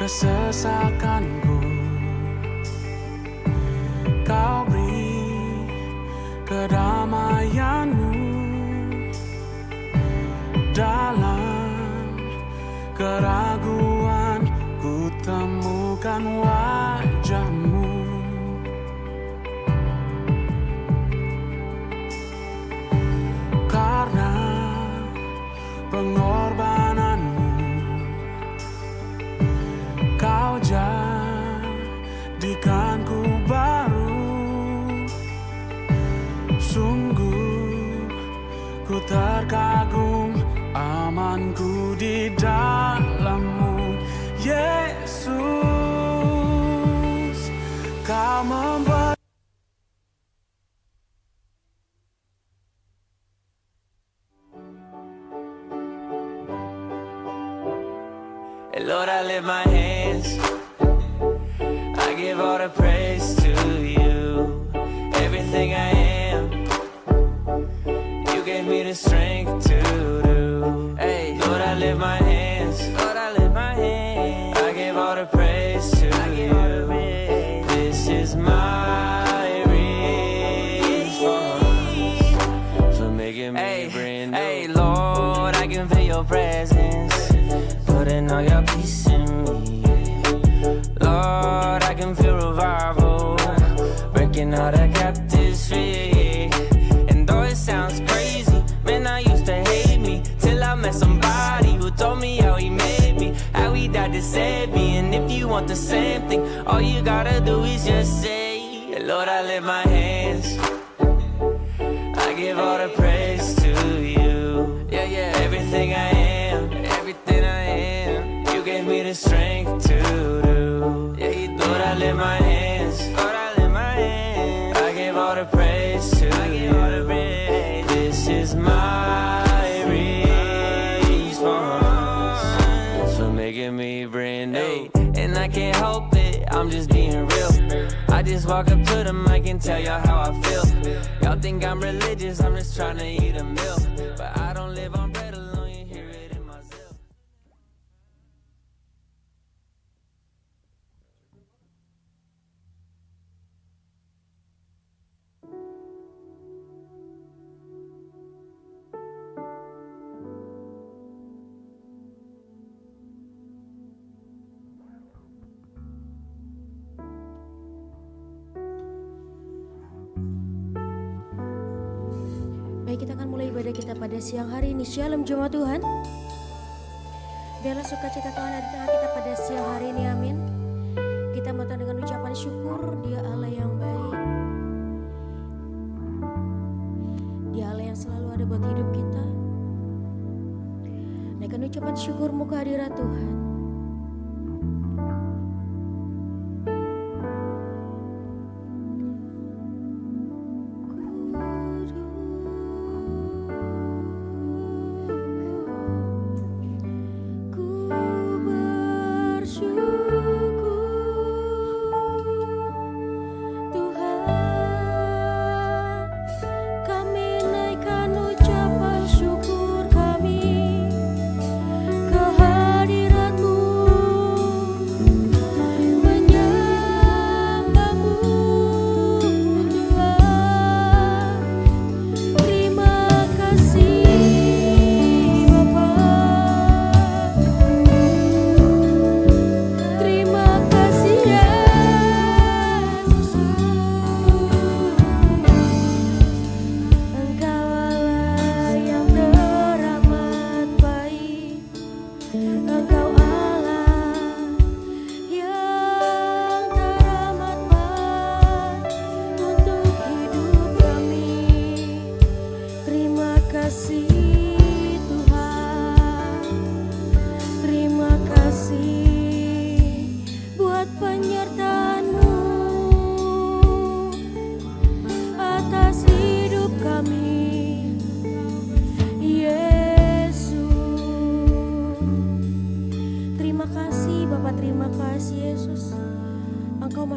kesesakanku. Kau beri kedamaianmu dalam keraguan, ku temukan wajahmu. Karena pengorbananmu, kau jadikanku baru. Sungguh ku terkagum, amanku di dalam-Mu, Yesus. Kau membuat Lord, I lift my hands, I give all the praise to you. Everything I am, you gave me the strength to do. Hey, Lord, I lift my hands, Lord, I lift my hands, I give all the praise to you. This is my response for making me brand new. Hey, Lord, I can feel your presence, putting all your peace in me. Lord, I can feel revival, breaking all the captives free. And though it sounds crazy, man, I used to hate me, till I met somebody who told me how he made me, how he died to save me. And if you want the same thing, all you gotta do is just say, Lord, I lift my hands, I give all the praise to you. Yeah, yeah, everything I am, everything I am, you gave me the strength to do. Yeah, you Lord, I lift my hands, Lord, I lift my hands, I give all the praise to you. This is my response for making me brand new. And I can't help it, I'm just being real. I just walk up to the mic and tell y'all how I feel. Y'all think I'm religious, I'm just trying to eat a meal. But I don't live on bread alone, you hear it in my zeal. Baik, kita akan mulai ibadah kita pada siang hari ini. Shalom jemaat Tuhan. Biarlah sukacita Tuhan ada di tengah kita pada siang hari ini, amin. Kita datang dengan ucapan syukur, Dia Allah yang baik, Dia Allah yang selalu ada buat hidup kita. Naikkan ucapan syukurmu ke hadirat Tuhan.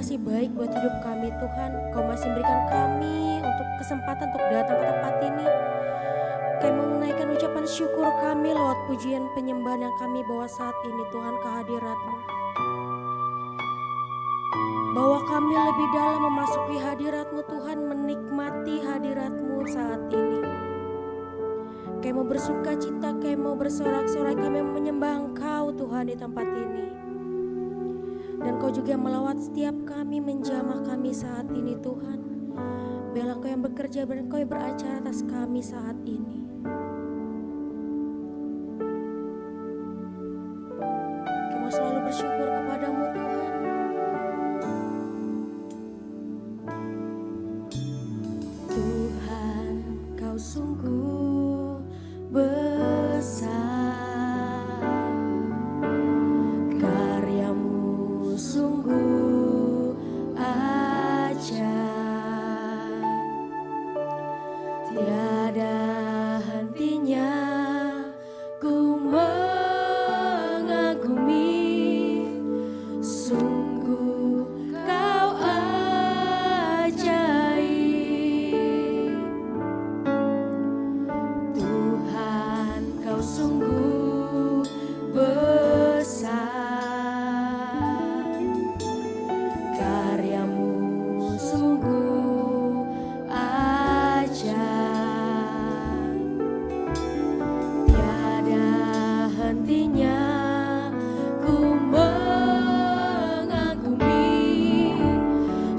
masih baik buat hidup kami Tuhan. Kau masih berikan kami untuk kesempatan untuk datang ke tempat ini. Kami menaikkan ucapan syukur kami lewat pujian penyembahan yang kami bawa saat ini Tuhan ke hadirat-Mu. Bahwa kami lebih dalam memasuki hadirat-Mu Tuhan, menikmati hadirat-Mu saat ini. Kami mau bersuka cita, kami mau bersorak-sorai, kami mau menyembah Engkau Tuhan di tempat ini. Dan Kau juga melawat setiap kami, menjamah kami saat ini Tuhan. Biarlah Kau yang bekerja dan Kau yang beracara atas kami saat ini. Kami mau selalu bersyukur kepadamu Tuhan. Tuhan, Kau sungguh besar, karyamu sungguh ajaib, tiada hentinya ku mengagumi, sungguh Kau ajaib. Tuhan, Kau sungguh besar, karyamu sungguh ajaib, tiada hentinya ku mengagumi,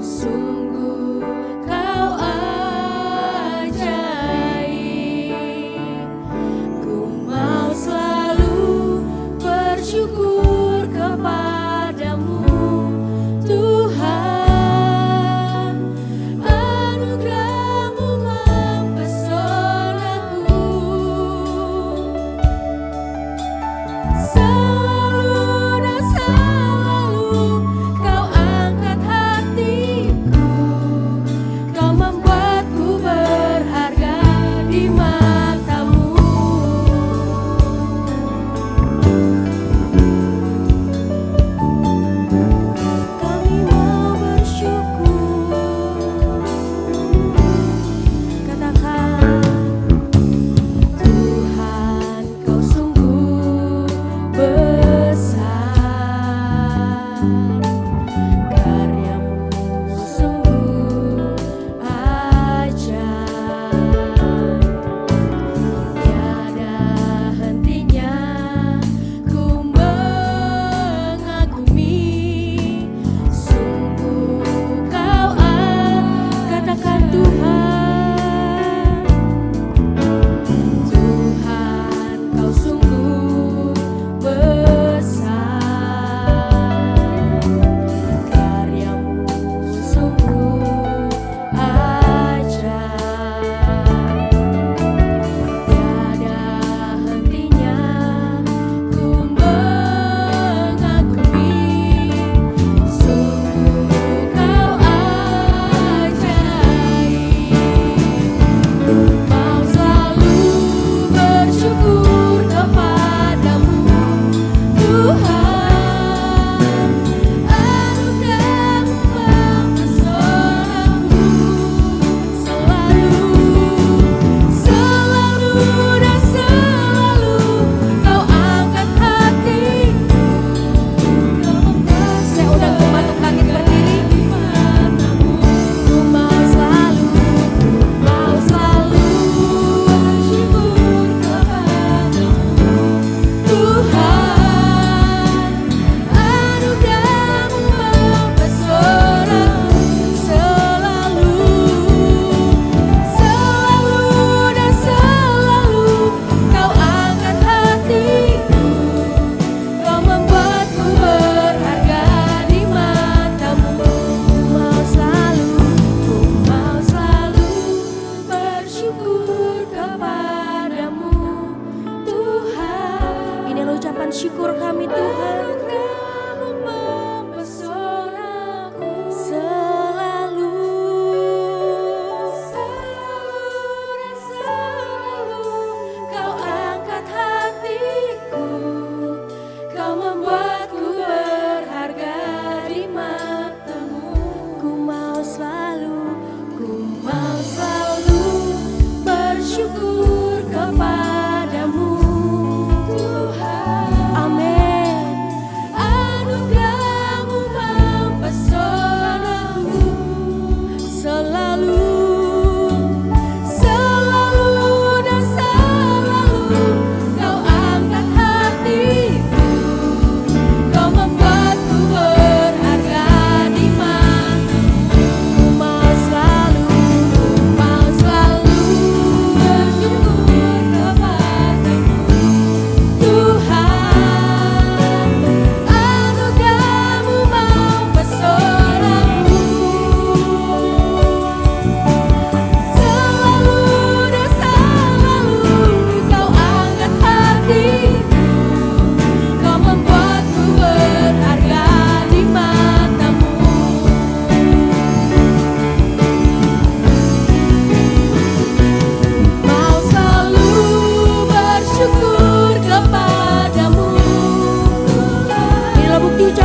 sungguh Kau ajaib. Ku mau selalu bersyukur kepadamu Tuhan, anugerah-Mu mempesonaku, selalu dan selalu Kau angkat hatiku, Kau membuatku berharga di mata-Mu.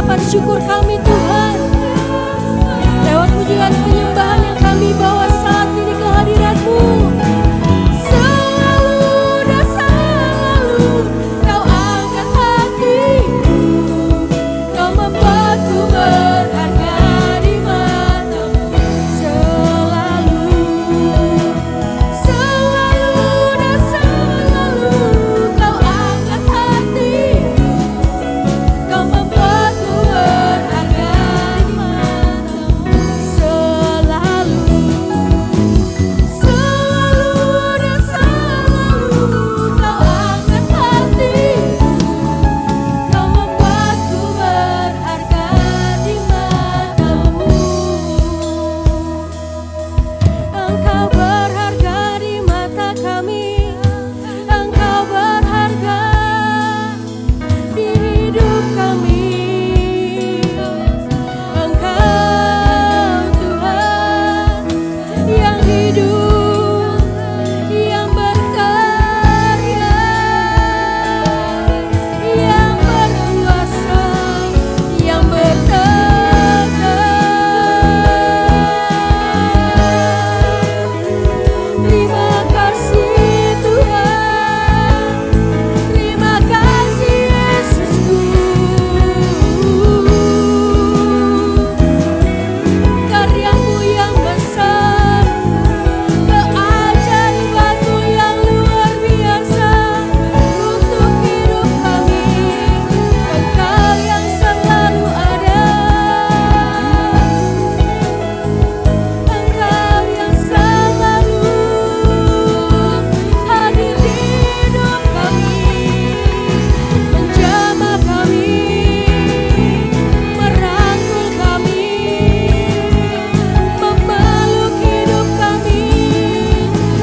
ucapan syukur kami Tuhan, lewat pujian penyembahan yang kami bawa saat ini ke hadirat-Mu. Selalu dan selalu Kau angkat hatiku, Kau membuatku berharga di mata-Mu. Selalu, selalu dan selalu Kau angkat hatiku, Kau membuatku berharga di mata-Mu. Selalu, selalu dan selalu Kau angkat hatiku, Kau membuatku berharga di mata-Mu. Engkau berharga di mata kami, Engkau berharga di hidup kami. Engkau Tuhan yang hidup, yang berkarya, yang berkuasa, yang bertegar. Terima kasih Tuhan, terima kasih Yesusku. Karya-Mu yang besar, keajaiban-Mu yang luar biasa untuk hidup kami. Engkau yang selalu ada, Engkau yang selalu hadir di hidup kami, menjamah kami, merangkul kami, memeluk hidup kami.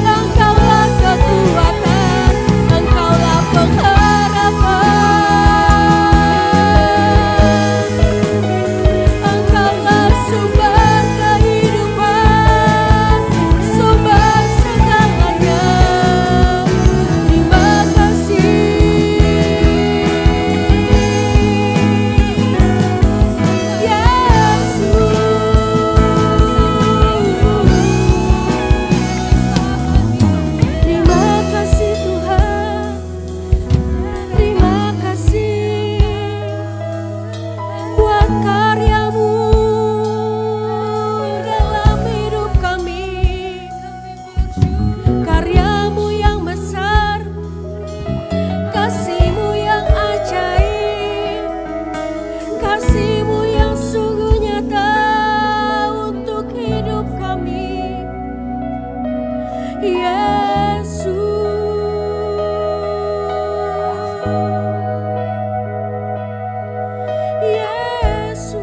Engkaulah kekuatan, Engkaulah pengharapan, Engkaulah sumber kehidupan, sumber segalanya. Terima kasih Yesus. Terima kasih Tuhan, terima kasih buat karya-Mu dalam hidup kami. Karya-Mu yang besar, kasih-Mu yang ajaib, kasih-Mu yang sungguh nyata untuk hidup kami. Yesus, Yesus,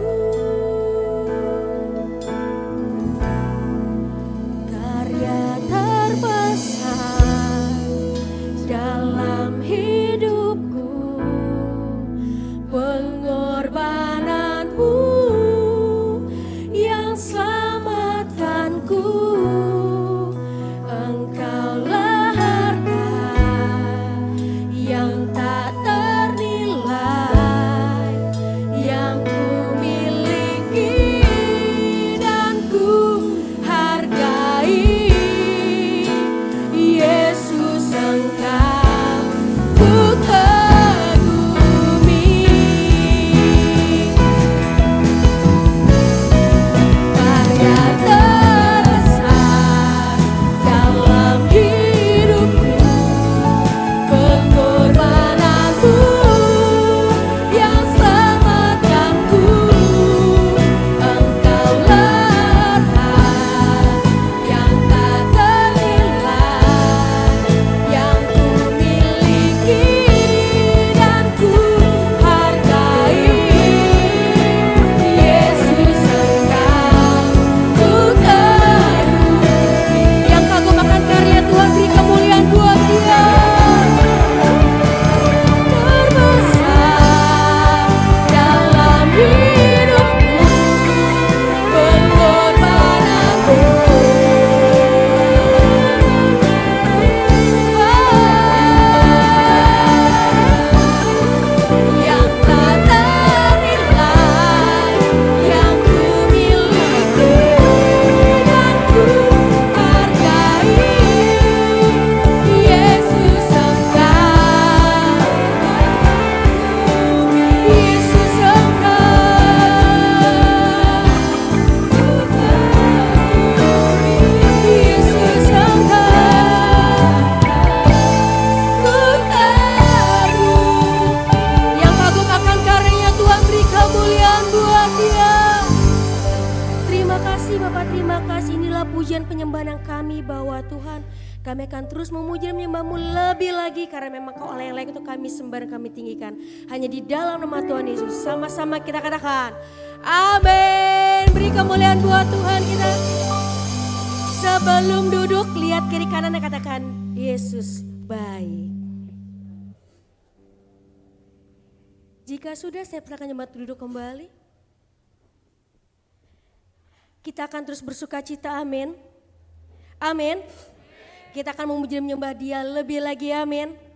karya terbesar dalam hidupku, pengorbanan-Mu yang selamatkanku. Engkaulah harta yang tak ternilai, yang ku miliki dan ku hargai. Yesus, Engkau ku kagumi. pujian penyembahan kami bahwa Tuhan kami akan terus memuji dan menyembah-Mu lebih lagi karena memang Kau Allah yang layak untuk kami sembah dan kami tinggikan. Hanya di dalam nama Tuhan Yesus sama-sama kita katakan amin. Beri kemuliaan buat Tuhan kita. Sebelum duduk lihat kiri kanan dan katakan Yesus baik. Jika sudah saya persilakan jemaat duduk kembali. Kita akan terus bersuka cita, amin. Amin. Kita akan memuji dan menyembah Dia lebih lagi, amin.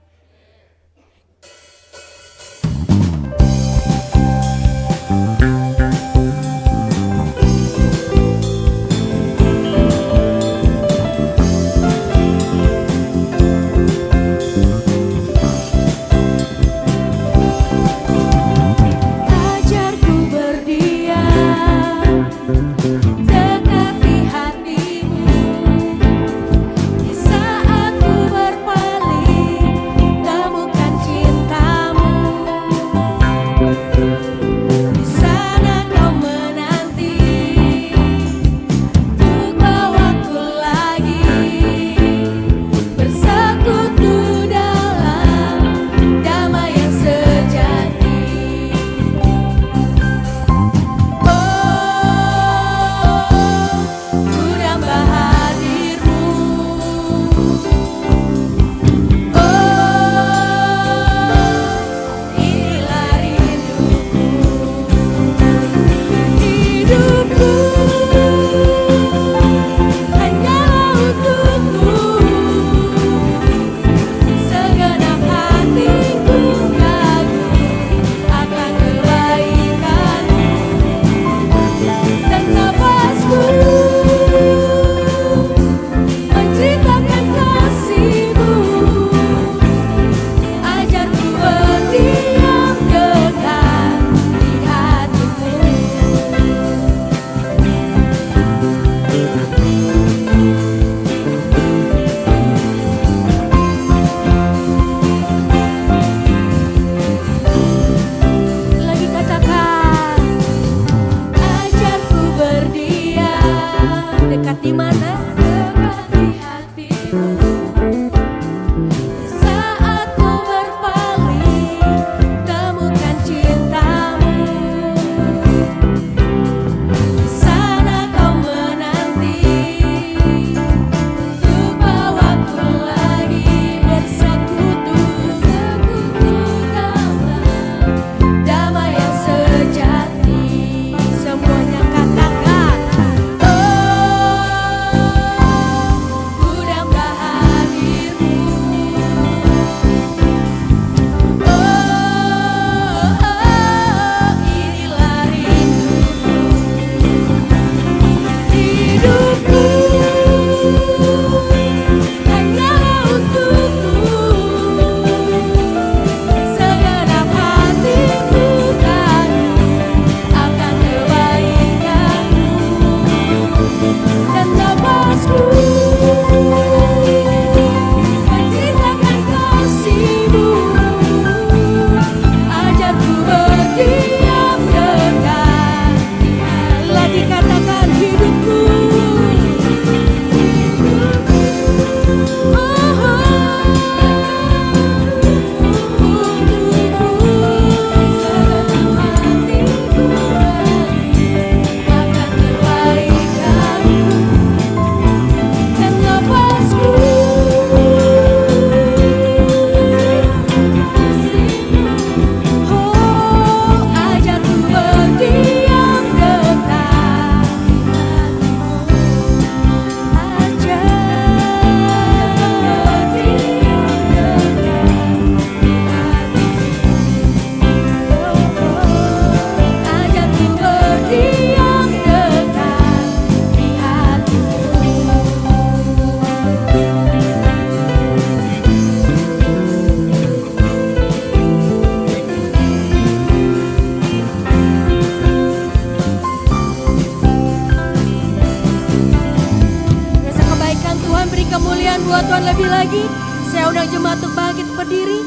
buat Tuhan lebih lagi. Saya undang jemaat untuk bangkit berdiri.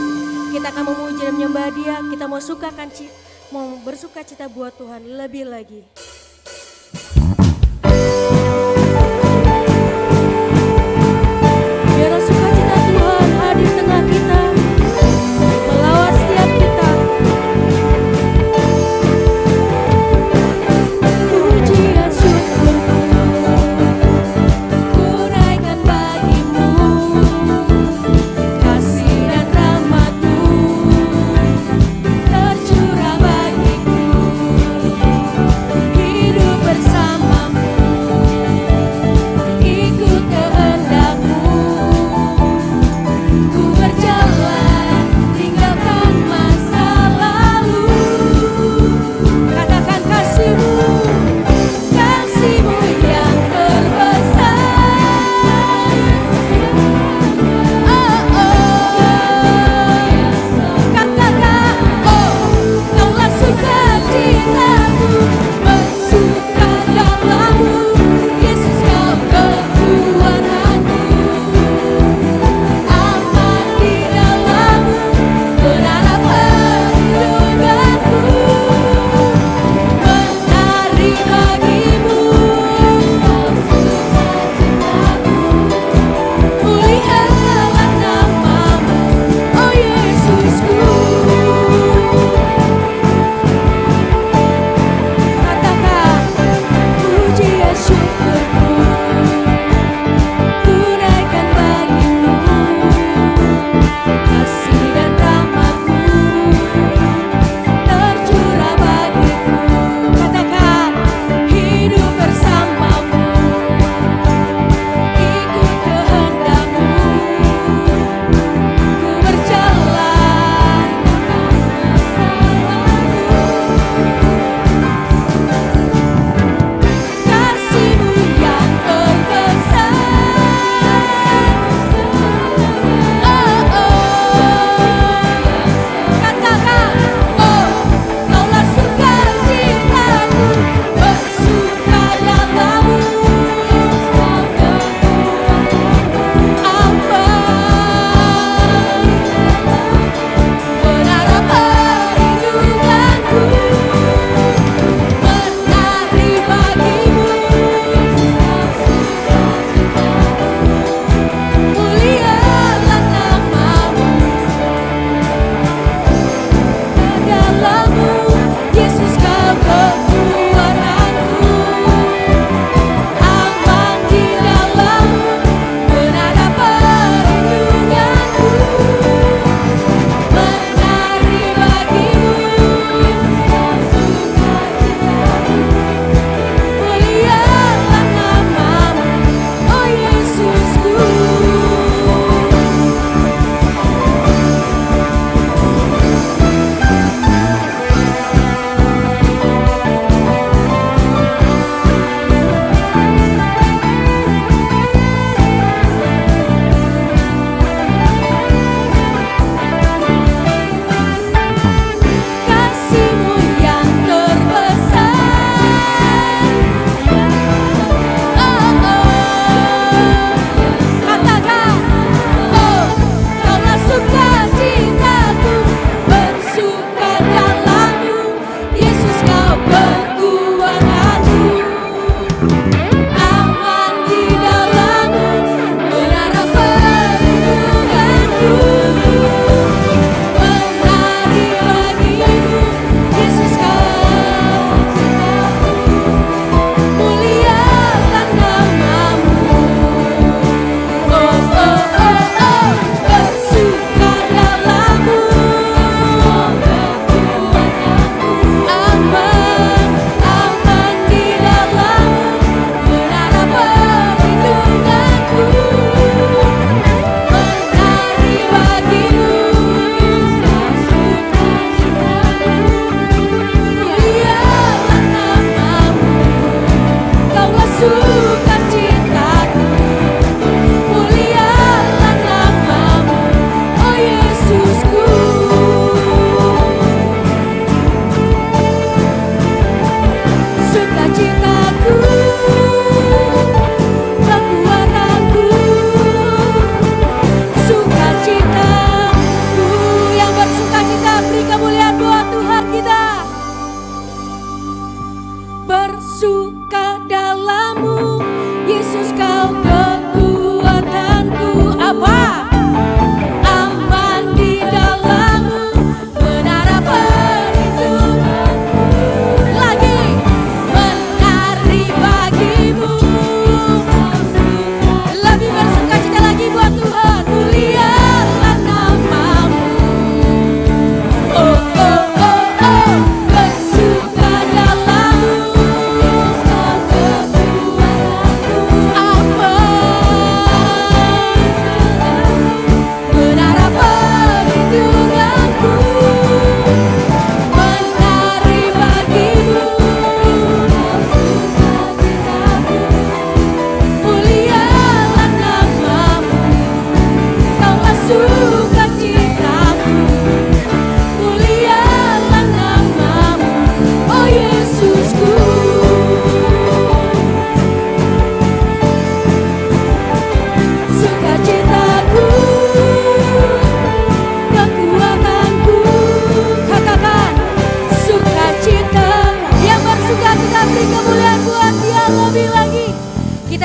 Kita akan memuji dan menyembah Dia. Kita mau bersuka cita buat Tuhan lebih lagi.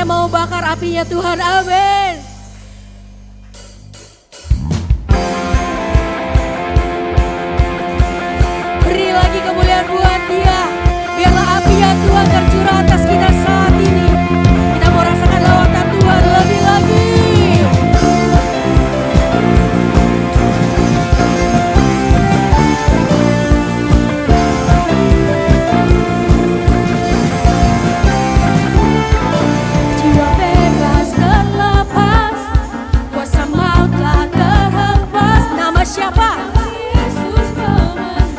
Kita mau bakar apinya Tuhan, amin. Beri lagi kemuliaan buat Dia. Biarlah apinya Tuhan tercurah atas kita saat ini. Kita mau rasakan lawatan Tuhan lebih lagi. Jiwa bebas terlepas, kuasa maut telah terhempas. Nama siapa?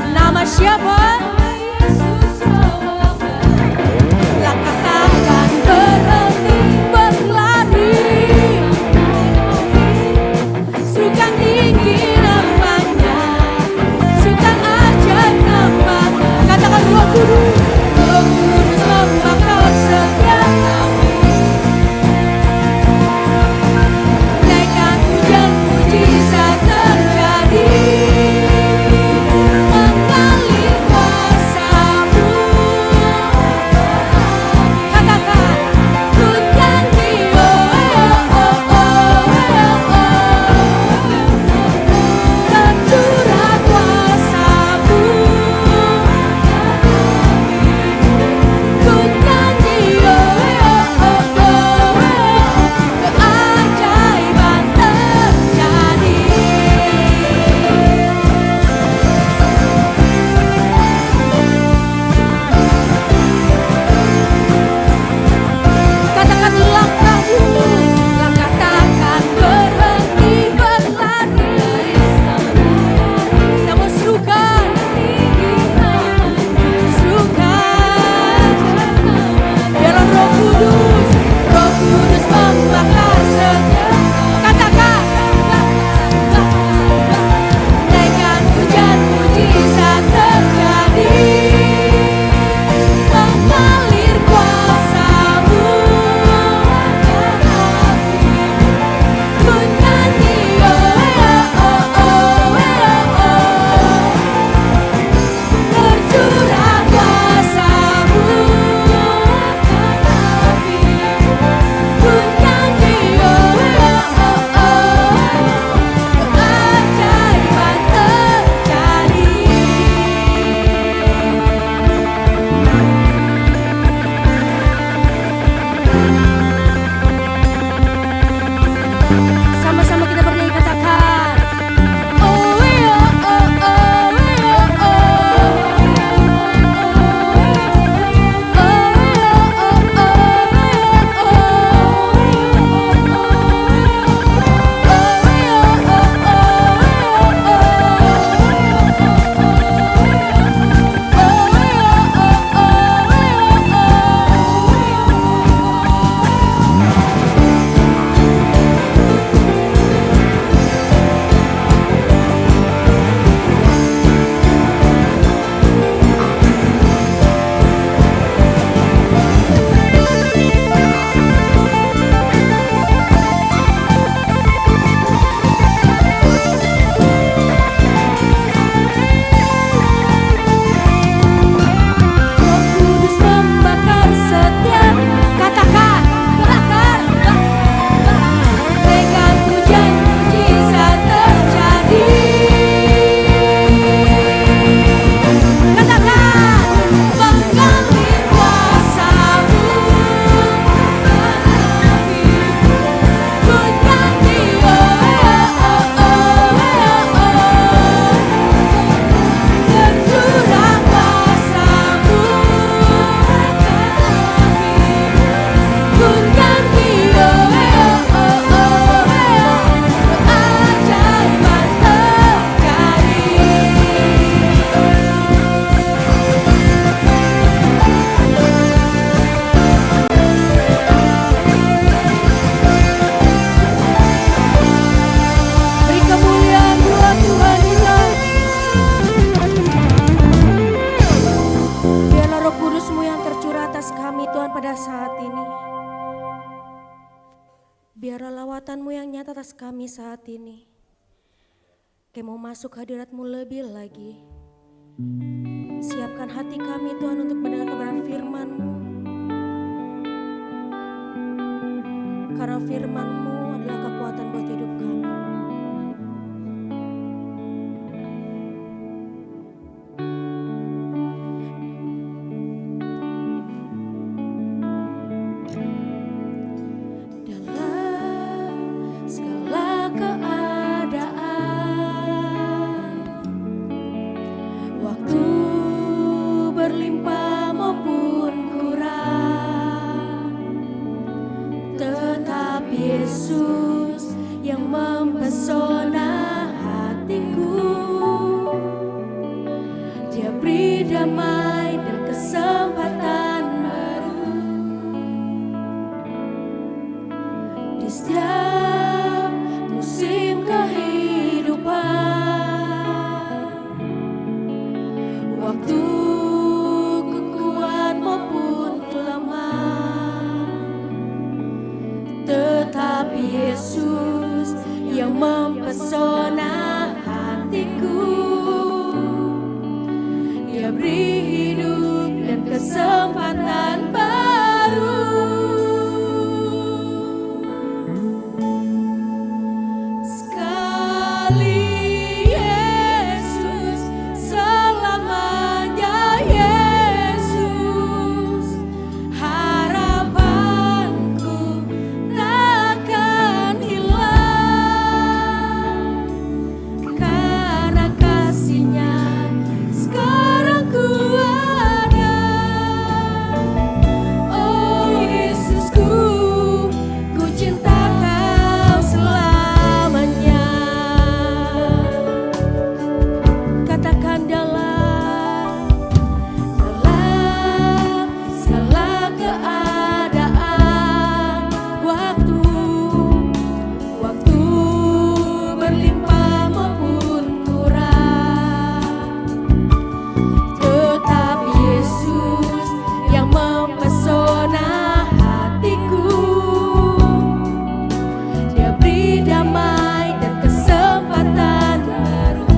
Nama siapa? Langkah takkan berhenti berlari, serukan tinggi namanya, serukan ajaib nama. Katakan Roh Kudus, Roh Kudus membakar setiap kami. Naikkan hujan mujizat terjadi, mengalir kuasa-Mu. Katakan, ku nyanyi, oh, oh, oh, oh, oh. Tercurah kuasa-Mu. Ku nyanyi, oh, oh, oh, oh. Keajaiban terjadi. Katakan langkah dulu, langkah takkan berhenti berlari. Namun serukan, serukan. Biarlah Roh Kudus, Roh Kudus membakar setiap. Katakan, naikkan hujan mujizat terjadi, mengalir kuasa-Mu. Ku nyanyi, oh, oh, oh, oh, oh. Tercurah kuasa-Mu. Ku nyanyi, oh, oh, oh. Keajaiban terjadi. Sama-sama kita bernyanyi, katakan, oh, oh, oh, oh, oh, Roh Kudus membakar setiap. Katakan, bakar. Naikkan hujan mujizat terjadi. Katakan, mengalir kuasa-Mu. Ku nyanyi, oh, oh, oh, oh. Tercurah kuasa-Mu. Ku nyanyi, oh, oh, oh, keajaiban terjadi. Beri kemuliaan buat Tuhan kita. Biarlah Roh Kudus-Mu yang tercurah atas kami Tuhan pada saat ini. Biarlah lawatan-Mu yang nyata atas kami saat ini. Kami mau masuk hadirat-Mu lebih lagi. Siapkan hati kami Tuhan untuk mendengar kebenaran firman-Mu. karena firman-Mu adalah kekuatan buat hidup kami. Dalam segala keadaan, waktu berlimpah maupun kurang, tetap Yesus yang mempesona hatiku. Dia beri damai dan kesempatan baru di setiap musim kehidupan. Waktu ku kuat maupun lemah, tetap Yesus yang mempesona hatiku. Dia beri hidup dan kesempatan baru. Sekali Yesus, selamanya Yesus. Harapanku takkan hilang, karena kasih-Nya sekarang ku ada. Oh Yesusku, ku cinta Kau selamanya. Katakan dalam segala keadaan, waktu berlimpah maupun kurang, tetap Yesus yang mempesona hatiku. Dia beri damai dan kesempatan baru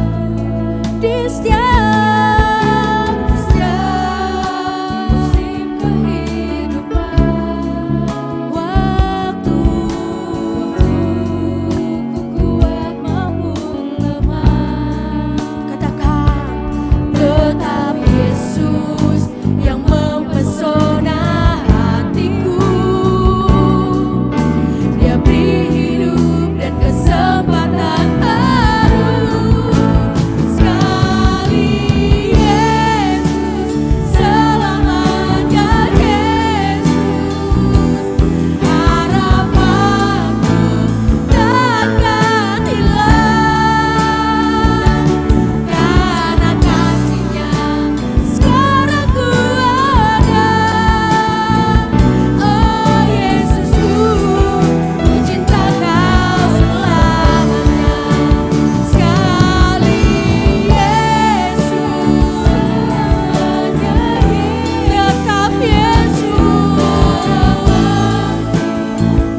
di setiap musim kehidupan. Waktu ku kuat maupun lemah, katakan tetap Yesus yang mempesona hatiku. Dia beri hidup dan kesempatan baru. Sekali Yesus, selamanya Yesus. Harapanku takkan hilang, karena kasih-Nya sekarang ku ada. Oh Yesusku, ku cinta Kau selamanya. Sekali Yesus, selamanya tetap Yesus.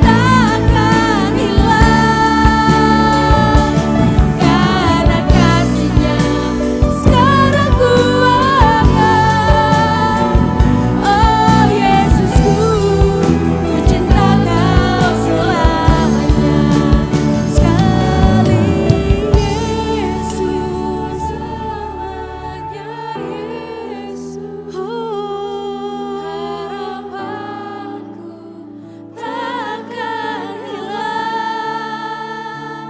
Takkan hilang, karena kasih-Nya sekarang ku ada. Oh Yesusku, ku cinta Kau selamanya. Sekali Yesus, selamanya Yesus. Harapanku takkan hilang,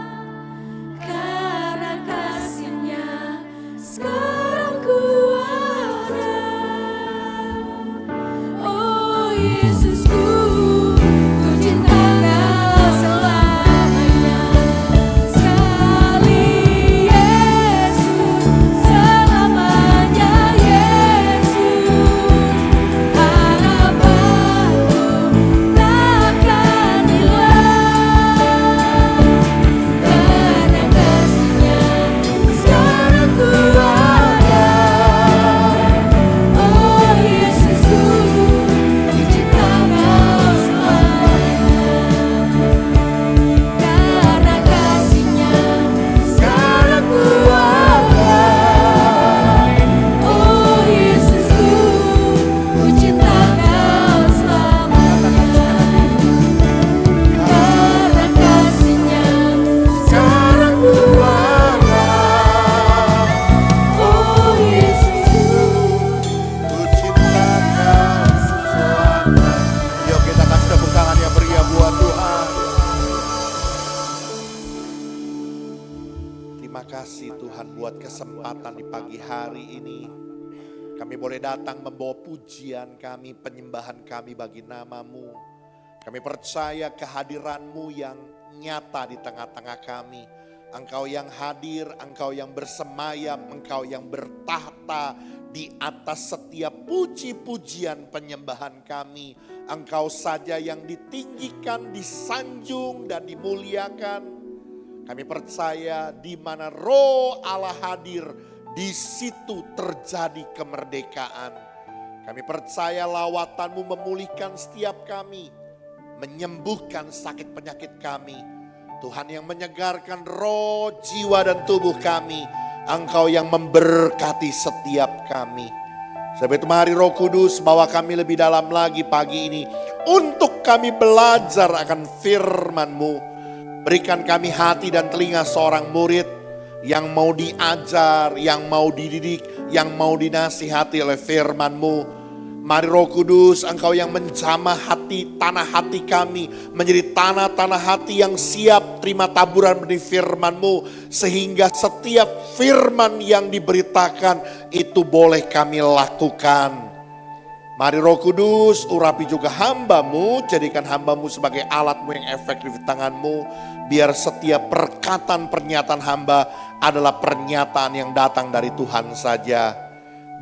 karena kasih-Nya sekarang ku ada. Oh Yesusku, ku cinta Kau selamanya. Sekali Yesus, selamanya Yesus. Harapanku takkan hilang, karena kasih-Nya sekarang ku ada. Oh Yesusku, ku cinta kesempatan di pagi hari ini. Kami boleh datang membawa pujian kami, penyembahan kami bagi nama-Mu. Kami percaya kehadiran-Mu yang nyata di tengah-tengah kami. Engkau yang hadir, Engkau yang bersemayam, Engkau yang bertahta di atas setiap puji-pujian penyembahan kami. Engkau saja yang ditinggikan, disanjung dan dimuliakan. Kami percaya di mana Roh Allah hadir, di situ terjadi kemerdekaan. Kami percaya lawatan-Mu memulihkan setiap kami, menyembuhkan sakit penyakit kami. Tuhan yang menyegarkan roh, jiwa dan tubuh kami. Engkau yang memberkati setiap kami. Sebab itu mari Roh Kudus bawa kami lebih dalam lagi pagi ini. Untuk kami belajar akan firman-Mu. Berikan kami hati dan telinga seorang murid yang mau diajar, yang mau dididik, yang mau dinasihati oleh firman-Mu. Mari Roh Kudus, Engkau yang menjamah hati, tanah hati kami menjadi tanah-tanah hati yang siap terima taburan benih firman-Mu. Sehingga setiap firman yang diberitakan itu boleh kami lakukan. Mari Roh Kudus, urapi juga hamba-Mu, jadikan hamba-Mu sebagai alat-Mu yang efektif di tangan-Mu. Biar setiap perkataan pernyataan hamba adalah pernyataan yang datang dari Tuhan saja.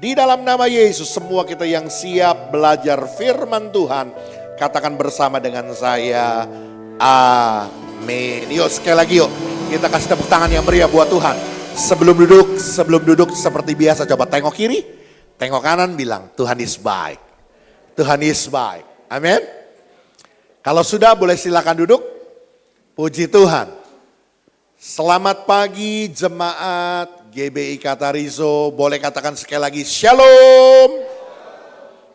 Di dalam nama Yesus semua kita yang siap belajar firman Tuhan, katakan bersama dengan saya, amin. Yuk sekali lagi yuk, kita kasih tepuk tangan yang meriah buat Tuhan. Sebelum duduk seperti biasa coba tengok kiri, tengok kanan, bilang Tuhan is baik. Tuhan is baik, amin. Kalau sudah boleh silakan duduk, puji Tuhan. Selamat pagi jemaat GBI Katarizo, boleh katakan sekali lagi Shalom.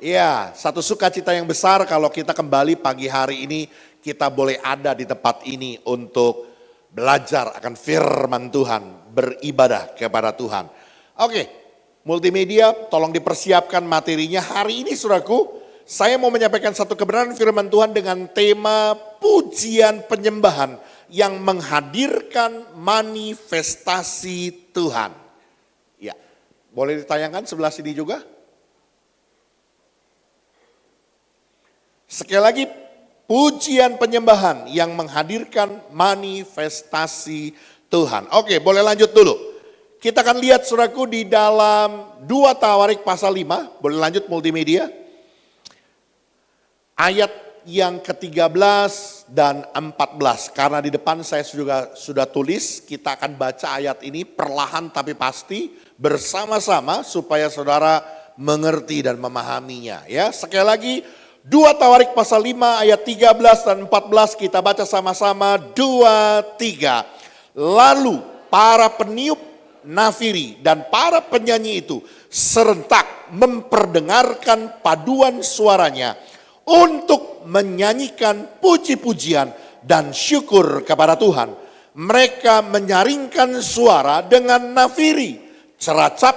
Ya, satu sukacita yang besar kalau kita kembali pagi hari ini kita boleh ada di tempat ini untuk belajar akan firman Tuhan, beribadah kepada Tuhan. Oke, multimedia tolong dipersiapkan materinya hari ini saudaraku. Saya mau menyampaikan satu kebenaran firman Tuhan dengan tema pujian penyembahan yang menghadirkan manifestasi Tuhan. Ya, boleh ditayangkan sebelah sini juga. Sekali lagi, pujian penyembahan yang menghadirkan manifestasi Tuhan. Oke, boleh lanjut dulu. Kita akan lihat saudaraku di dalam 2 Tawarik pasal 5, boleh lanjut multimedia. Ayat yang ke-13 dan 14. Karena di depan saya sudah tulis, kita akan baca ayat ini perlahan tapi pasti bersama-sama supaya saudara mengerti dan memahaminya. Ya, sekali lagi 2 Tawarik pasal 5 ayat 13 dan 14 kita baca sama-sama 2, 3. Lalu para peniup nafiri dan para penyanyi itu serentak memperdengarkan paduan suaranya untuk menyanyikan puji-pujian dan syukur kepada Tuhan. Mereka menyaringkan suara dengan nafiri, ceracap,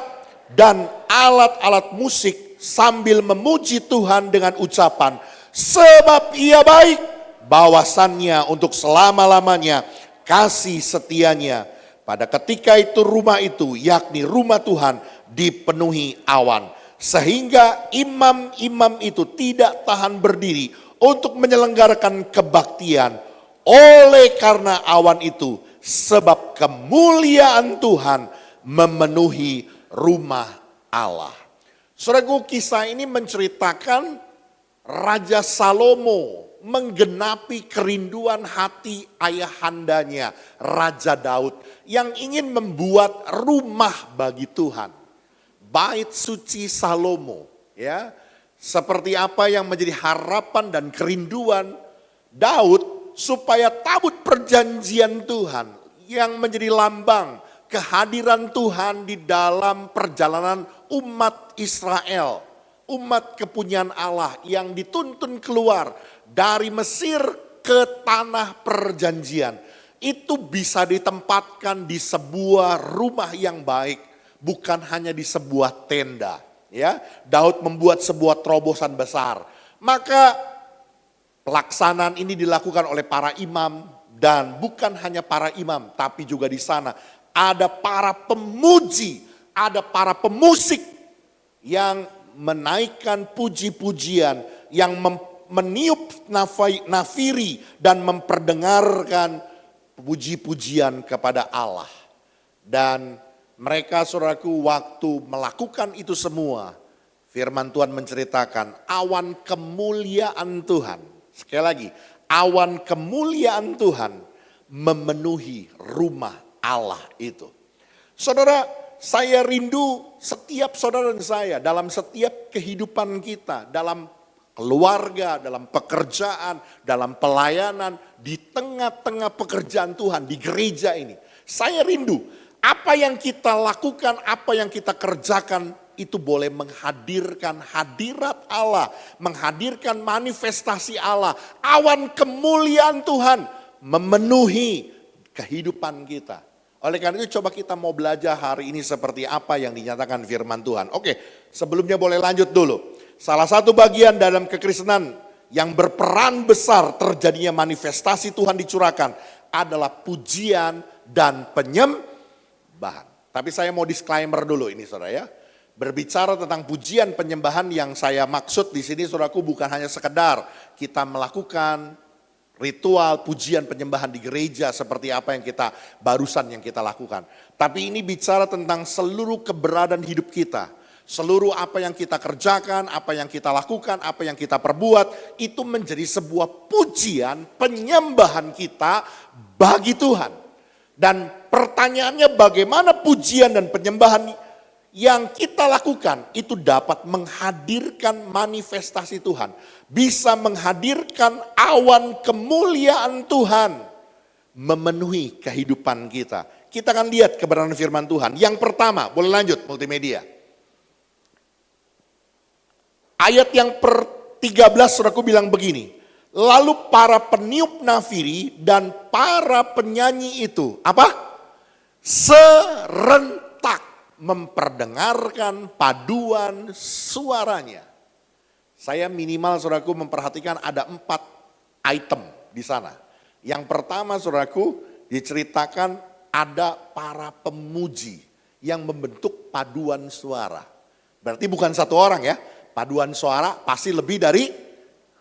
dan alat-alat musik sambil memuji Tuhan dengan ucapan, sebab Ia baik, bawasannya untuk selama-lamanya, kasih setianya. Pada ketika itu rumah itu, yakni rumah Tuhan, dipenuhi awan. Sehingga imam-imam itu tidak tahan berdiri untuk menyelenggarakan kebaktian oleh karena awan itu. Sebab kemuliaan Tuhan memenuhi rumah Allah. Saudaraku, kisah ini menceritakan Raja Salomo menggenapi kerinduan hati ayahandanya, Raja Daud, yang ingin membuat rumah bagi Tuhan. Bait suci Salomo, ya, seperti apa yang menjadi harapan dan kerinduan Daud supaya tabut perjanjian Tuhan yang menjadi lambang kehadiran Tuhan di dalam perjalanan umat Israel, umat kepunyaan Allah yang dituntun keluar dari Mesir ke tanah perjanjian. Itu bisa ditempatkan di sebuah rumah yang baik. Bukan hanya di sebuah tenda, ya. Daud membuat sebuah terobosan besar. Maka pelaksanaan ini dilakukan oleh para imam dan bukan hanya para imam, tapi juga di sana ada para pemuji, ada para pemusik yang menaikkan puji-pujian, yang meniup nafiri dan memperdengarkan puji-pujian kepada Allah. Dan mereka saudaraku waktu melakukan itu semua, firman Tuhan menceritakan awan kemuliaan Tuhan. Sekali lagi, awan kemuliaan Tuhan memenuhi rumah Allah itu. Saudara, saya rindu setiap saudara dan saya dalam setiap kehidupan kita, dalam keluarga, dalam pekerjaan, dalam pelayanan, di tengah-tengah pekerjaan Tuhan di gereja ini. Saya rindu apa yang kita lakukan, apa yang kita kerjakan itu boleh menghadirkan hadirat Allah, menghadirkan manifestasi Allah. Awan kemuliaan Tuhan memenuhi kehidupan kita. Oleh karena itu coba kita mau belajar hari ini seperti apa yang dinyatakan firman Tuhan. Oke, sebelumnya boleh lanjut dulu. Salah satu bagian dalam kekristenan yang berperan besar terjadinya manifestasi Tuhan dicurahkan adalah pujian dan penyembahan. Tapi saya mau disclaimer dulu ini saudara ya. Berbicara tentang pujian penyembahan yang saya maksud di sini saudaraku bukan hanya sekedar kita melakukan ritual pujian penyembahan di gereja seperti apa yang kita barusan yang kita lakukan. Tapi ini bicara tentang seluruh keberadaan hidup kita. Seluruh apa yang kita kerjakan, apa yang kita lakukan, apa yang kita perbuat. Itu menjadi sebuah pujian penyembahan kita bagi Tuhan. Dan pertanyaannya bagaimana pujian dan penyembahan yang kita lakukan itu dapat menghadirkan manifestasi Tuhan. Bisa menghadirkan awan kemuliaan Tuhan memenuhi kehidupan kita. Kita akan lihat kebenaran firman Tuhan. Yang pertama, boleh lanjut multimedia. Ayat yang per-13 saudaraku bilang begini. Lalu para peniup nafiri dan para penyanyi itu apa? Serentak memperdengarkan paduan suaranya. Saya minimal saudaraku memperhatikan ada 4 item di sana. Yang pertama saudaraku diceritakan ada para pemuji yang membentuk paduan suara. Berarti bukan satu orang ya. Paduan suara pasti lebih dari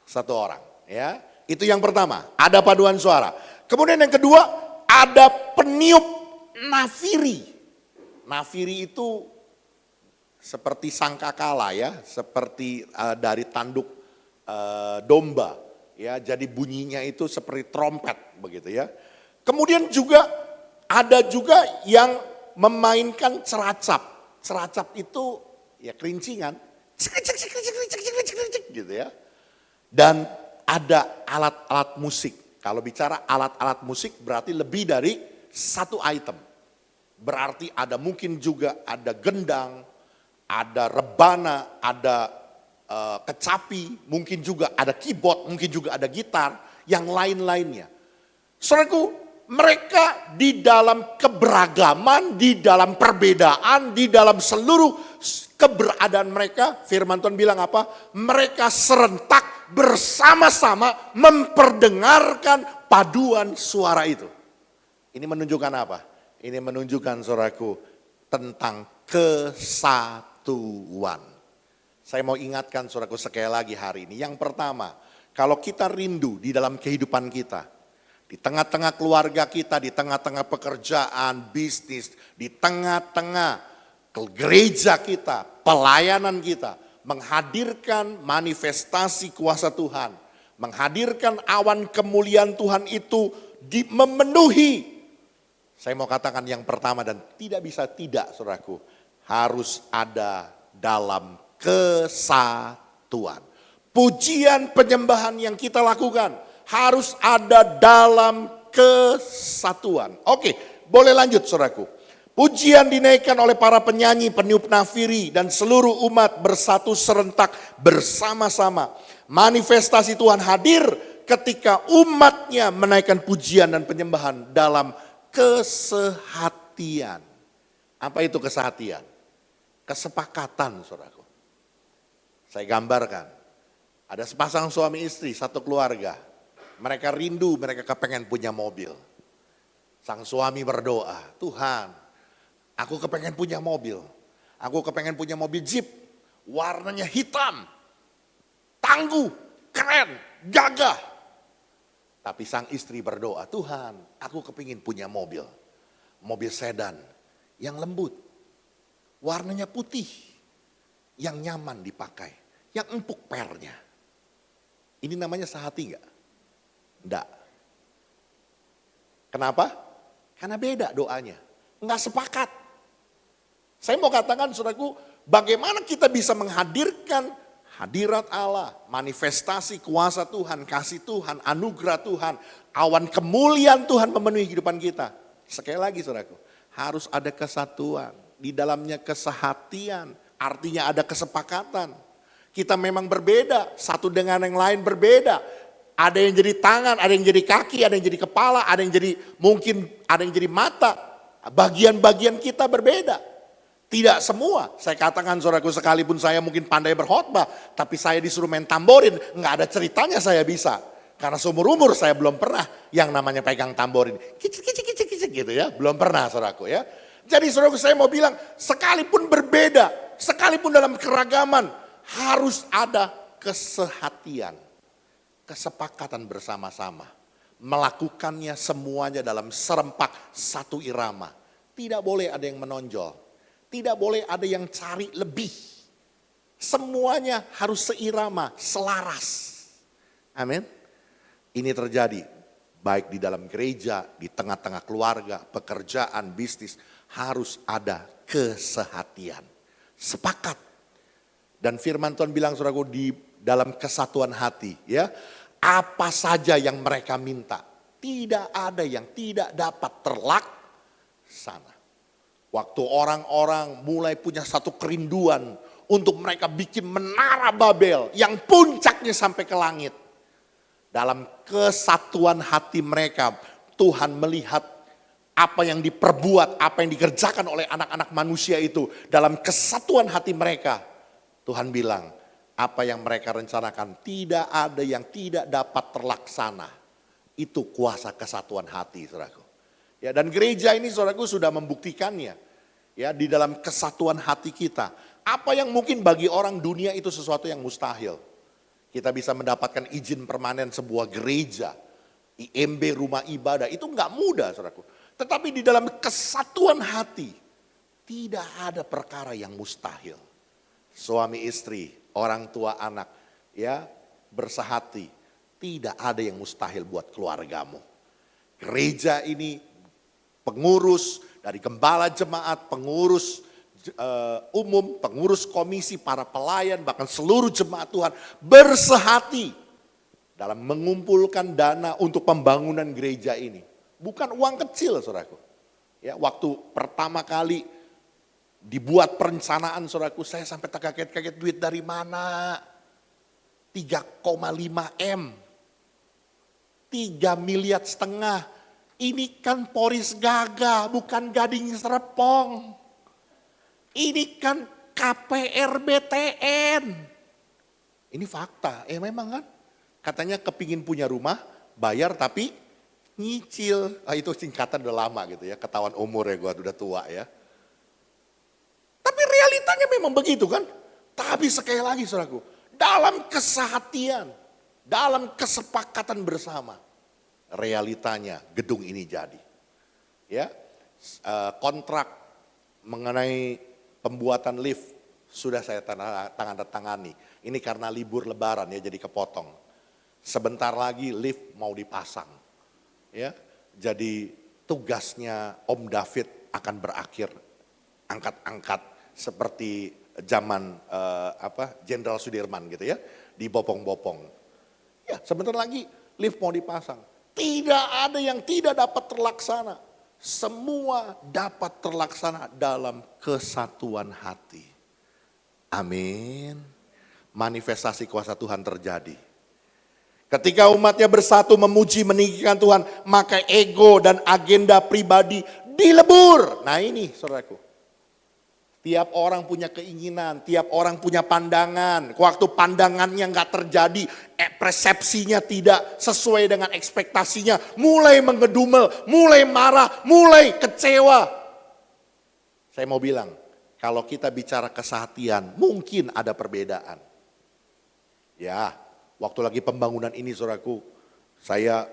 satu orang ya. Itu yang pertama, ada paduan suara. Kemudian yang kedua ada peniup nafiri. Nafiri itu seperti sangkakala ya, seperti dari tanduk domba ya. Jadi bunyinya itu seperti trompet begitu ya. Kemudian juga ada juga yang memainkan ceracap. Ceracap itu ya kelincingan, gitu ya. Dan ada alat-alat musik. Kalau bicara alat-alat musik berarti lebih dari satu item. Berarti ada mungkin juga ada gendang, ada rebana, ada kecapi, mungkin juga ada keyboard, mungkin juga ada gitar, yang lain-lainnya. Saudaraku, mereka di dalam keberagaman, di dalam perbedaan, di dalam seluruh keberadaan mereka, firman Tuhan bilang apa? Mereka serentak bersama-sama memperdengarkan paduan suara itu. Ini menunjukkan apa? Ini menunjukkan saudaraku tentang kesatuan. Saya mau ingatkan saudaraku sekali lagi hari ini. Yang pertama, kalau kita rindu di dalam kehidupan kita, di tengah-tengah keluarga kita, di tengah-tengah pekerjaan, bisnis, di tengah-tengah gereja kita, pelayanan kita, menghadirkan manifestasi kuasa Tuhan, menghadirkan awan kemuliaan Tuhan itu memenuhi. Saya mau katakan yang pertama dan tidak bisa tidak saudaraku, harus ada dalam kesatuan. Pujian penyembahan yang kita lakukan harus ada dalam kesatuan. Oke, boleh lanjut saudaraku. Pujian dinaikkan oleh para penyanyi, peniup nafiri dan seluruh umat bersatu serentak bersama-sama. Manifestasi Tuhan hadir ketika umatnya menaikkan pujian dan penyembahan dalam kesehatian. Apa itu kesehatian? Kesepakatan saudaraku. Saya gambarkan. Ada sepasang suami istri, satu keluarga. Mereka rindu, mereka kepengen punya mobil. Sang suami berdoa, Tuhan Aku kepengen punya mobil. Aku kepengen punya mobil Jeep. Warnanya hitam. Tangguh, keren, gagah. Tapi sang istri berdoa, Tuhan aku kepingin punya mobil. Mobil sedan yang lembut. Warnanya putih. Yang nyaman dipakai. Yang empuk pernya. Ini namanya sehati enggak? Enggak. Kenapa? Karena beda doanya. Enggak sepakat. Saya mau katakan saudaraku, bagaimana kita bisa menghadirkan hadirat Allah, manifestasi kuasa Tuhan, kasih Tuhan, anugerah Tuhan, awan kemuliaan Tuhan memenuhi kehidupan kita. Sekali lagi saudaraku, harus ada kesatuan, di dalamnya kesehatian, artinya ada kesepakatan. Kita memang berbeda, satu dengan yang lain berbeda. Ada yang jadi tangan, ada yang jadi kaki, ada yang jadi kepala, ada yang jadi mungkin ada yang jadi mata. Bagian-bagian kita berbeda. Tidak semua, saya katakan saudaraku sekalipun saya mungkin pandai berkhotbah, tapi saya disuruh main tamborin, nggak ada ceritanya saya bisa. Karena seumur umur saya belum pernah yang namanya pegang tamborin. Kicik gitu ya, belum pernah saudaraku ya. Jadi saudaraku saya mau bilang, sekalipun berbeda, sekalipun dalam keragaman, harus ada kesehatian, kesepakatan bersama-sama. Melakukannya semuanya dalam serempak satu irama. Tidak boleh ada yang menonjol. Tidak boleh ada yang cari lebih. Semuanya harus seirama, selaras. Amin. Ini terjadi baik di dalam gereja, di tengah-tengah keluarga, pekerjaan, bisnis. Harus ada kesehatian. Sepakat. Dan firman Tuhan bilang saudaraku di dalam kesatuan hati. Ya, apa saja yang mereka minta. Tidak ada yang tidak dapat terlaksana. Waktu orang-orang mulai punya satu kerinduan untuk mereka bikin menara Babel yang puncaknya sampai ke langit. Dalam kesatuan hati mereka, Tuhan melihat apa yang diperbuat, apa yang dikerjakan oleh anak-anak manusia itu. Dalam kesatuan hati mereka, Tuhan bilang, apa yang mereka rencanakan tidak ada yang tidak dapat terlaksana. Itu kuasa kesatuan hati, saudaraku. Ya, dan gereja ini saudaraku sudah membuktikannya. Ya, di dalam kesatuan hati kita. Apa yang mungkin bagi orang dunia itu sesuatu yang mustahil. Kita bisa mendapatkan izin permanen sebuah gereja. IMB, rumah ibadah. Itu enggak mudah saudaraku. Tetapi di dalam kesatuan hati. Tidak ada perkara yang mustahil. Suami istri, orang tua anak. Ya, bersehati. Tidak ada yang mustahil buat keluargamu. Gereja ini pengurus dari gembala jemaat, pengurus umum, pengurus komisi, para pelayan, bahkan seluruh jemaat Tuhan bersehati dalam mengumpulkan dana untuk pembangunan gereja ini. Bukan uang kecil saudaraku. Ya, waktu pertama kali dibuat perencanaan saudaraku, saya sampai terkaget-kaget duit dari mana? 3,5 M. 3,5 miliar. Ini kan Poris Gaga, bukan Gading Serpong. Ini kan KPR BTN. Ini fakta, memang kan. Katanya kepingin punya rumah, bayar tapi nyicil. Itu singkatan udah lama gitu ya, ketahuan umur ya gue udah tua ya. Tapi realitanya memang begitu kan. Tapi sekali lagi saudaraku, dalam kesehatian, dalam kesepakatan bersama. Realitanya gedung ini jadi. Ya, kontrak mengenai pembuatan lift sudah saya tangani. Ini karena libur lebaran ya jadi kepotong. Sebentar lagi lift mau dipasang. Ya, jadi tugasnya Om David akan berakhir. Angkat-angkat seperti zaman Jenderal Sudirman gitu ya, dibopong-bopong. Ya, sebentar lagi lift mau dipasang. Tidak ada yang tidak dapat terlaksana. Semua dapat terlaksana dalam kesatuan hati. Amin. Manifestasi kuasa Tuhan terjadi. Ketika umatnya bersatu memuji meninggikan Tuhan, maka ego dan agenda pribadi dilebur. Nah ini saudaraku. Tiap orang punya keinginan, tiap orang punya pandangan. Waktu pandangannya nggak terjadi, persepsinya tidak sesuai dengan ekspektasinya. Mulai menggedumel, mulai marah, mulai kecewa. Saya mau bilang, kalau kita bicara kesehatian, mungkin ada perbedaan. Ya, waktu lagi pembangunan ini saudaraku, saya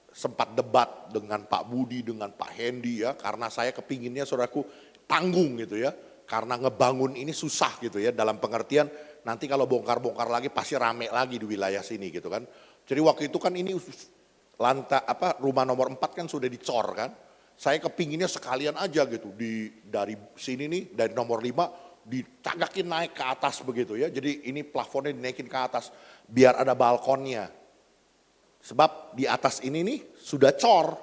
sempat debat dengan Pak Budi, dengan Pak Hendy ya, karena saya kepinginnya saudaraku tanggung gitu ya. Karena ngebangun ini susah gitu ya, dalam pengertian nanti kalau bongkar-bongkar lagi pasti rame lagi di wilayah sini gitu kan. Jadi waktu itu kan ini rumah nomor 4 kan sudah dicor kan. Saya kepinginnya sekalian aja gitu, dari sini nih, dari nomor 5 ditagakin naik ke atas begitu ya. Jadi ini plafonnya dinaikin ke atas biar ada balkonnya. Sebab di atas ini nih sudah cor.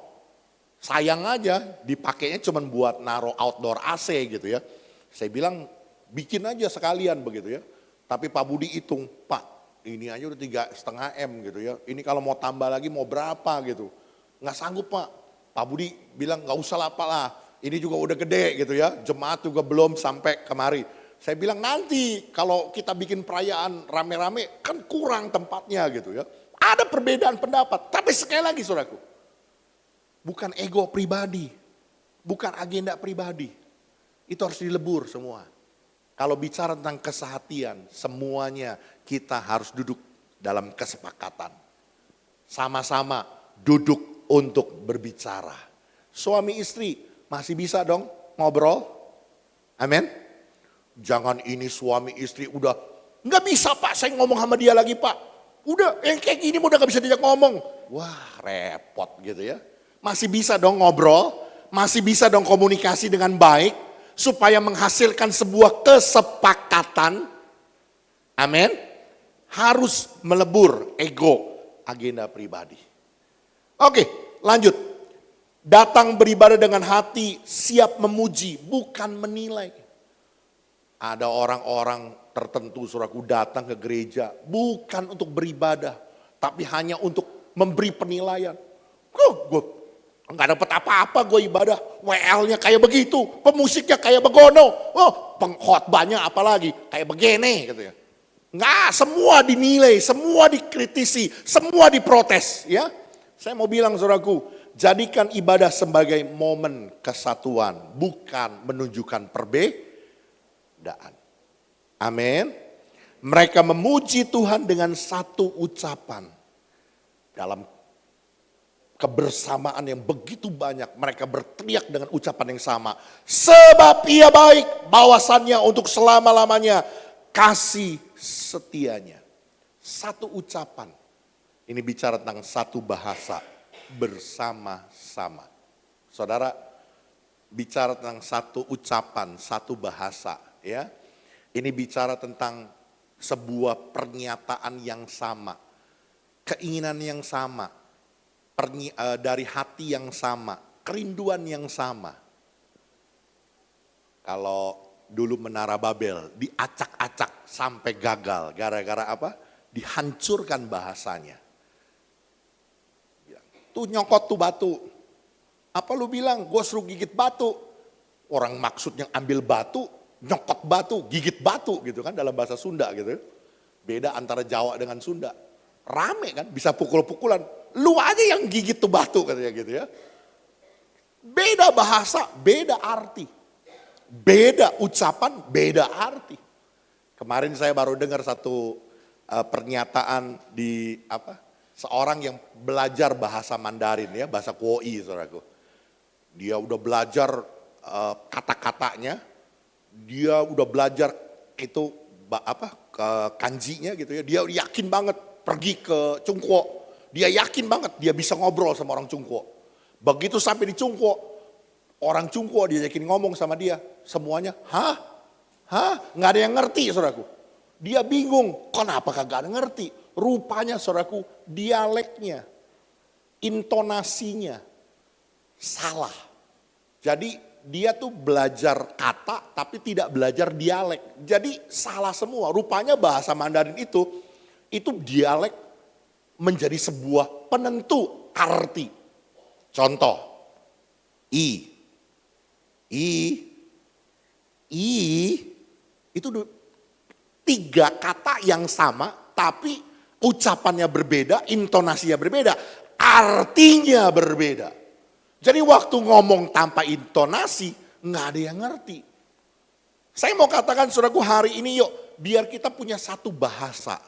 Sayang aja dipakainya cuma buat naruh outdoor AC gitu ya. Saya bilang bikin aja sekalian begitu ya. Tapi Pak Budi hitung, Pak ini aja udah 3,5 M gitu ya. Ini kalau mau tambah lagi mau berapa gitu. Nggak sanggup Pak. Pak Budi bilang nggak usah lah Pak lah. Ini juga udah gede gitu ya. Jemaat juga belum sampai kemari. Saya bilang nanti kalau kita bikin perayaan rame-rame kan kurang tempatnya gitu ya. Ada perbedaan pendapat. Tapi sekali lagi saudaraku. Bukan ego pribadi. Bukan agenda pribadi. Itu harus dilebur semua. Kalau bicara tentang kesehatian, semuanya kita harus duduk dalam kesepakatan. Sama-sama duduk untuk berbicara. Suami istri masih bisa dong ngobrol. Amin. Jangan ini suami istri udah nggak bisa Pak, saya ngomong sama dia lagi Pak. Udah yang kayak gini udah nggak bisa diajak ngomong. Wah repot gitu ya. Masih bisa dong ngobrol, masih bisa dong komunikasi dengan baik supaya menghasilkan sebuah kesepakatan. Amin. Harus melebur ego, agenda pribadi. Oke, lanjut. Datang beribadah dengan hati, siap memuji, bukan menilai. Ada orang-orang tertentu saudaraku datang ke gereja, bukan untuk beribadah, tapi hanya untuk memberi penilaian. Gue nggak dapat apa-apa gue ibadah, WL-nya kayak begitu, pemusiknya kayak begono, pengkhotbahnya apalagi kayak begini gitu ya. Nggak, semua dinilai, semua dikritisi, semua diprotes ya. Saya mau bilang saudaraku, jadikan ibadah sebagai momen kesatuan, bukan menunjukkan perbedaan. Amin. Mereka memuji Tuhan dengan satu ucapan. Dalam kebersamaan yang begitu banyak, mereka berteriak dengan ucapan yang sama. Sebab ia baik, bawasannya untuk selama-lamanya, kasih setianya. Satu ucapan. Ini bicara tentang satu bahasa, bersama-sama. Saudara, bicara tentang satu ucapan, satu bahasa. Ya, ini bicara tentang sebuah pernyataan yang sama, keinginan yang sama, dari hati yang sama, kerinduan yang sama. Kalau dulu Menara Babel diacak-acak sampai gagal, gara-gara apa? Dihancurkan bahasanya. Tuh nyokot tuh batu. Apa lu bilang? Gue suruh gigit batu. Orang maksudnya ambil batu, nyokot batu, gigit batu gitu kan dalam bahasa Sunda gitu. Beda antara Jawa dengan Sunda. Rame kan, bisa pukul-pukulan. Lu aja yang gigit tuh batu katanya gitu ya. Beda bahasa, beda arti. Beda ucapan, beda arti. Kemarin saya baru dengar satu pernyataan di seorang yang belajar bahasa Mandarin ya, bahasa Kuoi saudaraku. Dia udah belajar kata-katanya, dia udah belajar itu kanjinya gitu ya. Dia yakin banget pergi ke Cungkuo, dia yakin banget dia bisa ngobrol sama orang Cungkuo. Begitu sampai di Cungkuo, orang Cungkuo dia yakin ngomong sama dia, semuanya hah, nggak ada yang ngerti saudaraku. Dia bingung, kenapa kagak ada yang ngerti? Rupanya saudaraku, dialeknya, intonasinya salah. Jadi dia tuh belajar kata tapi tidak belajar dialek. Jadi salah semua. Rupanya bahasa Mandarin itu dialek menjadi sebuah penentu arti. Contoh, i itu 3 kata yang sama tapi ucapannya berbeda, intonasinya berbeda, artinya berbeda. Jadi waktu ngomong tanpa intonasi, nggak ada yang ngerti. Saya mau katakan saudaraku hari ini yuk, biar kita punya satu bahasa.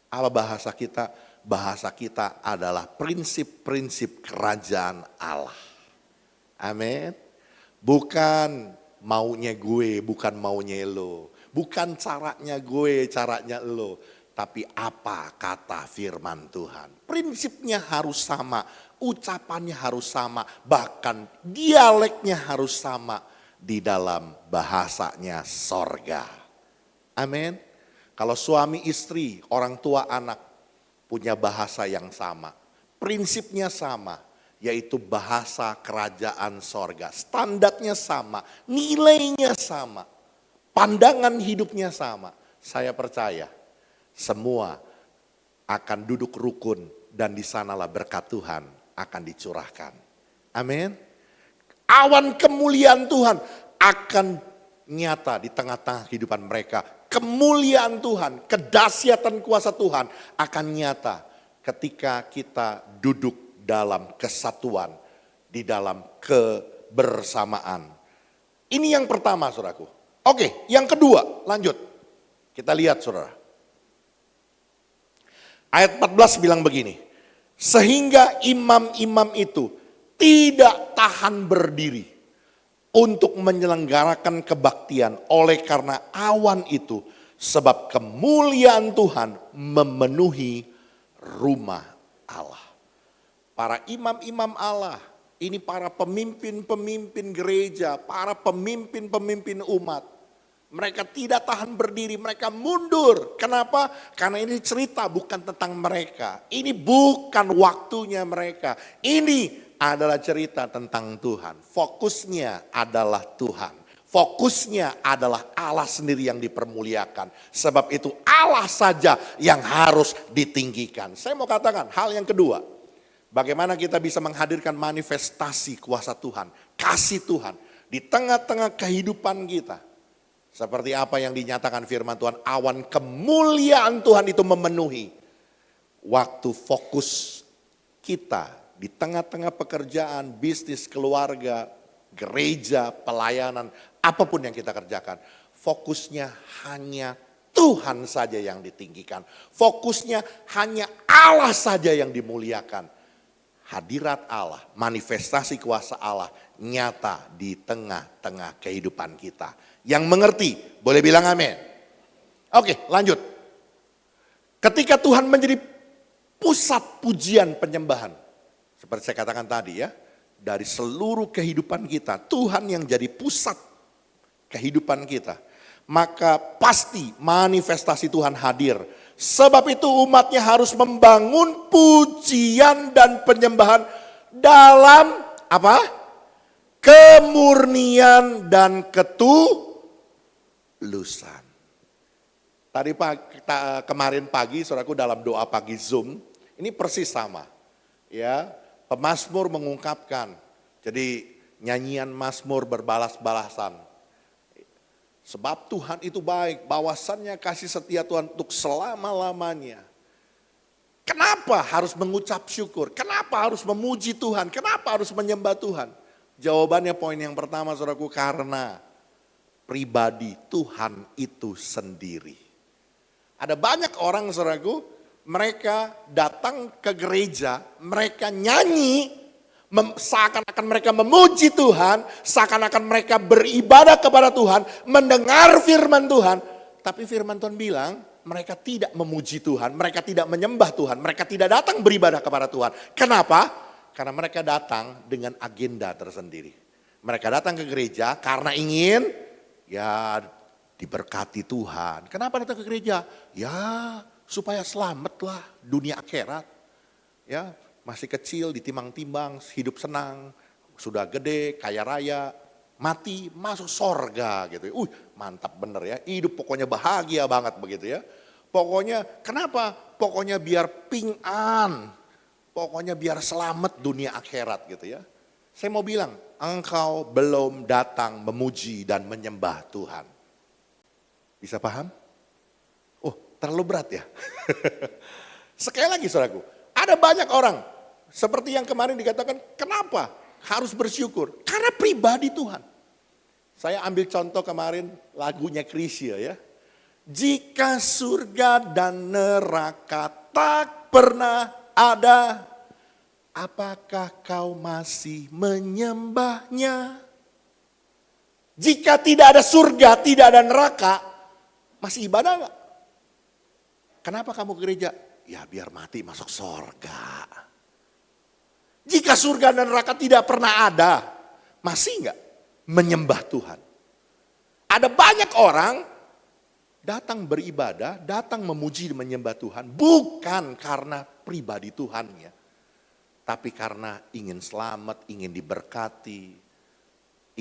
Apa bahasa kita? Bahasa kita adalah prinsip-prinsip kerajaan Allah. Amin. Bukan maunya gue, bukan maunya lo. Bukan caranya gue, caranya lo. Tapi apa kata firman Tuhan. Prinsipnya harus sama, ucapannya harus sama. Bahkan dialeknya harus sama di dalam bahasanya sorga. Amin. Kalau suami istri, orang tua anak punya bahasa yang sama. Prinsipnya sama, yaitu bahasa kerajaan sorga. Standarnya sama, nilainya sama, pandangan hidupnya sama. Saya percaya semua akan duduk rukun dan di sanalah berkat Tuhan akan dicurahkan. Amin. Awan kemuliaan Tuhan akan nyata di tengah-tengah kehidupan mereka. Kemuliaan Tuhan, kedahsyatan kuasa Tuhan akan nyata ketika kita duduk dalam kesatuan, di dalam kebersamaan. Ini yang pertama saudaraku. Oke, yang kedua lanjut. Kita lihat saudara. Ayat 14 bilang begini. Sehingga imam-imam itu tidak tahan berdiri untuk menyelenggarakan kebaktian oleh karena awan itu. Sebab kemuliaan Tuhan memenuhi rumah Allah. Para imam-imam Allah, ini para pemimpin-pemimpin gereja, para pemimpin-pemimpin umat. Mereka tidak tahan berdiri, mereka mundur. Kenapa? Karena ini cerita bukan tentang mereka. Ini bukan waktunya mereka. Ini adalah cerita tentang Tuhan. Fokusnya adalah Tuhan. Fokusnya adalah Allah sendiri yang dipermuliakan. Sebab itu Allah saja yang harus ditinggikan. Saya mau katakan hal yang kedua. Bagaimana kita bisa menghadirkan manifestasi kuasa Tuhan, kasih Tuhan di tengah-tengah kehidupan kita. Seperti apa yang dinyatakan firman Tuhan, awan kemuliaan Tuhan itu memenuhi. Waktu fokus kita di tengah-tengah pekerjaan, bisnis, keluarga, gereja, pelayanan, apapun yang kita kerjakan. Fokusnya hanya Tuhan saja yang ditinggikan. Fokusnya hanya Allah saja yang dimuliakan. Hadirat Allah, manifestasi kuasa Allah nyata di tengah-tengah kehidupan kita. Yang mengerti, boleh bilang amin. Oke, lanjut. Ketika Tuhan menjadi pusat pujian penyembahan. Seperti saya katakan tadi ya. Dari seluruh kehidupan kita, Tuhan yang jadi pusat kehidupan kita. Maka pasti manifestasi Tuhan hadir. Sebab itu umatnya harus membangun pujian dan penyembahan dalam apa? Kemurnian dan ketulusan. Tadi kemarin pagi saudaraku dalam doa pagi Zoom, ini persis sama. Ya, pemazmur mengungkapkan. Jadi nyanyian mazmur berbalas-balasan. Sebab Tuhan itu baik, bahwasannya kasih setia Tuhan untuk selama-lamanya. Kenapa harus mengucap syukur? Kenapa harus memuji Tuhan? Kenapa harus menyembah Tuhan? Jawabannya poin yang pertama saudaraku, karena pribadi Tuhan itu sendiri. Ada banyak orang saudaraku, mereka datang ke gereja, mereka nyanyi, seakan-akan mereka memuji Tuhan, seakan-akan mereka beribadah kepada Tuhan, mendengar firman Tuhan. Tapi firman Tuhan bilang, mereka tidak memuji Tuhan, mereka tidak menyembah Tuhan, mereka tidak datang beribadah kepada Tuhan. Kenapa? Karena mereka datang dengan agenda tersendiri. Mereka datang ke gereja karena ingin ya diberkati Tuhan. Kenapa datang ke gereja? Ya supaya selamatlah dunia akhirat. Ya, masih kecil ditimang-timbang, hidup senang, sudah gede, kaya raya, mati, masuk sorga gitu. Mantap bener ya, hidup pokoknya bahagia banget begitu ya. Pokoknya kenapa? Pokoknya biar ping'an, pokoknya biar selamat dunia akhirat gitu ya. Saya mau bilang, engkau belum datang memuji dan menyembah Tuhan. Bisa paham? Oh, terlalu berat ya. Sekali lagi saudaraku, ada banyak orang seperti yang kemarin dikatakan, kenapa harus bersyukur? Karena pribadi Tuhan. Saya ambil contoh kemarin lagunya Chrisye ya. Jika surga dan neraka tak pernah ada, apakah kau masih menyembahnya? Jika tidak ada surga, tidak ada neraka, masih ibadah enggak? Kenapa kamu ke gereja? Ya biar mati masuk surga. Jika surga dan neraka tidak pernah ada, masih enggak menyembah Tuhan? Ada banyak orang datang beribadah, datang memuji dan menyembah Tuhan. Bukan karena pribadi Tuhannya. Tapi karena ingin selamat, ingin diberkati,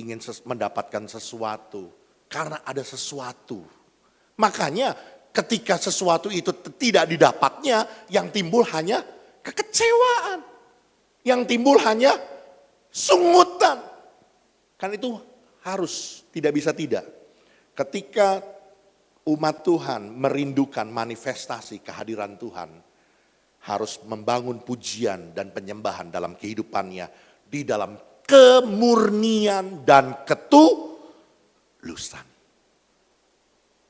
ingin mendapatkan sesuatu. Karena ada sesuatu. Makanya ketika sesuatu itu tidak didapatnya, yang timbul hanya kekecewaan. Yang timbul hanya sungutan. Kan itu harus, tidak bisa tidak. Ketika umat Tuhan merindukan manifestasi kehadiran Tuhan, harus membangun pujian dan penyembahan dalam kehidupannya, di dalam kemurnian dan ketulusan.